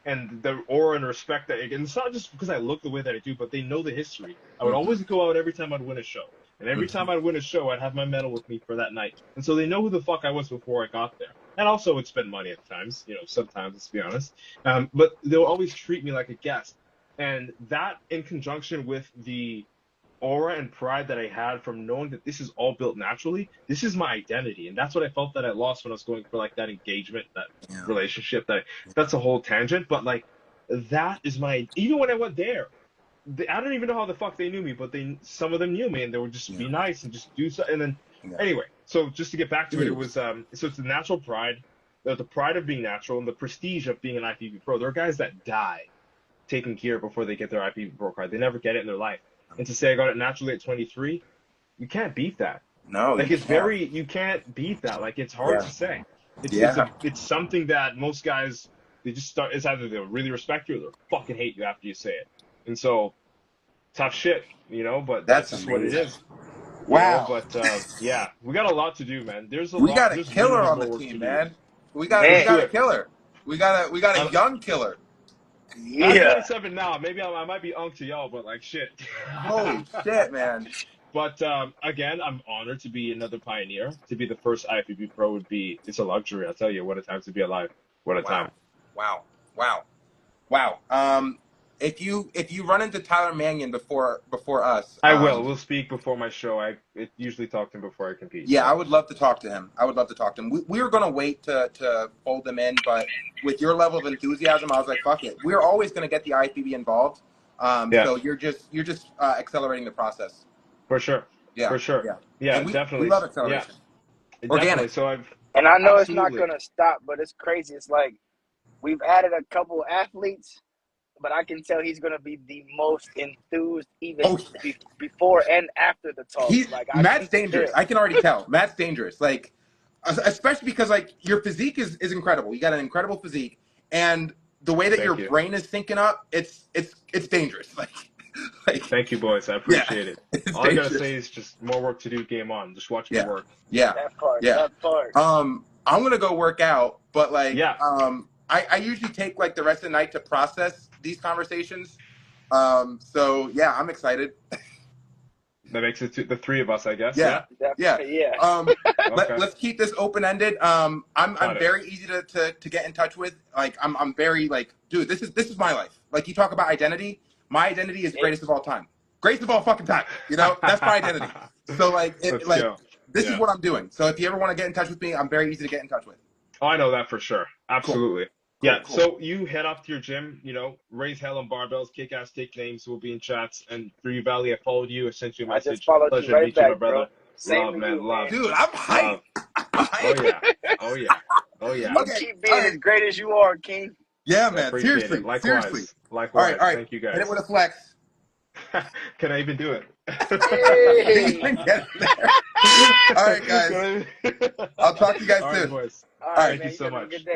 and the aura and respect and it's not just because I look the way that I do, but they know the history. I would Mm-hmm. always go out every time I'd win a show, and every Mm-hmm. time I'd win a show, I'd have my medal with me for that night, and so they know who the fuck I was before I got there. And also, would spend money at times, sometimes, let's be honest. But they'll always treat me like a guest, and that in conjunction with the aura and pride that I had from knowing that this is all built naturally. This is my identity, and that's what I felt that I lost when I was going for like that engagement, that Yeah. relationship. That's a whole tangent, but like that is my. Even when I went there, I don't even know how the fuck they knew me, but some of them knew me, and they would just Yeah. be nice and just do so. And then Yeah. anyway, so just to get back to it, it Dude. was so it's the natural pride, the pride of being natural, and the prestige of being an IFBB pro. There are guys that die taking gear before they get their IFBB pro card. They never get it in their life. And to say I got it naturally at 23, you can't beat that. No, Like you can't. you can't beat that. Like it's hard Yeah. to say. Yeah. It's something that most guys they just start. It's either they'll really respect you or they'll fucking hate you after you say it. And so tough shit, But That's that's just what it amazing. is, Wow. But yeah, we got a lot to do, man. There's a We lot. got a There's killer literally on the more work to team, do. man. We Let's man, got do a it. killer. We got a I'm young killer. I'm yeah. 27 now. Maybe I might be unk to y'all, but like shit. Holy shit, man. But again, I'm honored to be another pioneer. To be the first IFBB pro it's a luxury. I'll tell you, what a time to be alive. What a time. Wow. Wow. Wow. Wow. If you run into Tyler Mannion before us, I will. We'll speak before my show. I usually talk to him before I compete. yeah, So. I would love to talk to him. We were gonna wait to fold him in, but with your level of enthusiasm, I was like, fuck it. We're always gonna get the IFBB involved. Yeah, So you're just accelerating the process. for sure. Yeah. For sure. Yeah. Yeah, And we definitely. love Yeah, acceleration. definitely. Organic. So And I know it's not absolutely. gonna stop, but it's crazy. It's like we've added a couple athletes, but I can tell he's gonna be the most enthused even Oh, before and after the talks. Like I Matt's can dangerous. tell. I can already tell. Matt's dangerous. Like, especially because like your physique is incredible. You got an incredible physique, and the way that your Thank you. brain is syncing up, it's dangerous. Like, Like, Thank you, boys. I yeah, appreciate it. it's All I gotta dangerous. say is just more work to do. Game on. Just watch me Yeah, work. yeah, That part. yeah. That part. I'm gonna go work out, but like, Yeah, I usually take like the rest of the night to process these conversations. So yeah, I'm excited. that makes it the three of us, I guess. Yeah, Yeah. That, yeah. yeah. Okay. Let's keep this open ended. I'm Got it. very easy to get in touch with. Like, I'm very like, dude, this is my life. Like, you talk about identity. My identity is the greatest of all time. Greatest of all fucking time. You know, that's my identity. So like, Let's go. this is Yeah. what I'm doing. So if you ever want to get in touch with me, I'm very easy to get in touch with. Oh, I know that for sure. Cool, Absolutely. cool, Yeah. cool. So you head off to your gym, raise hell on barbells, kick ass, take names. We'll be in chats. And through you, Valley, I followed you. I sent you a I just message. followed you Pleasure to right meet you, my back, brother. bro. Same Love, to man. you, Love. man. Dude, I'm hyped. Love. I'm Oh hyped. yeah. Oh yeah. Oh yeah. You Okay, keep all being right. as great as you are, King. Yeah, I man. appreciate it. Seriously, seriously. Likewise. All right, all Likewise. right. Thank you, Hit it guys. with a flex. Can I even do it? Can't Hey. even get there. All right, guys. Can I- I'll talk to you guys All right, soon. boys. All All right, right. Thank you man. You so have a good much. day.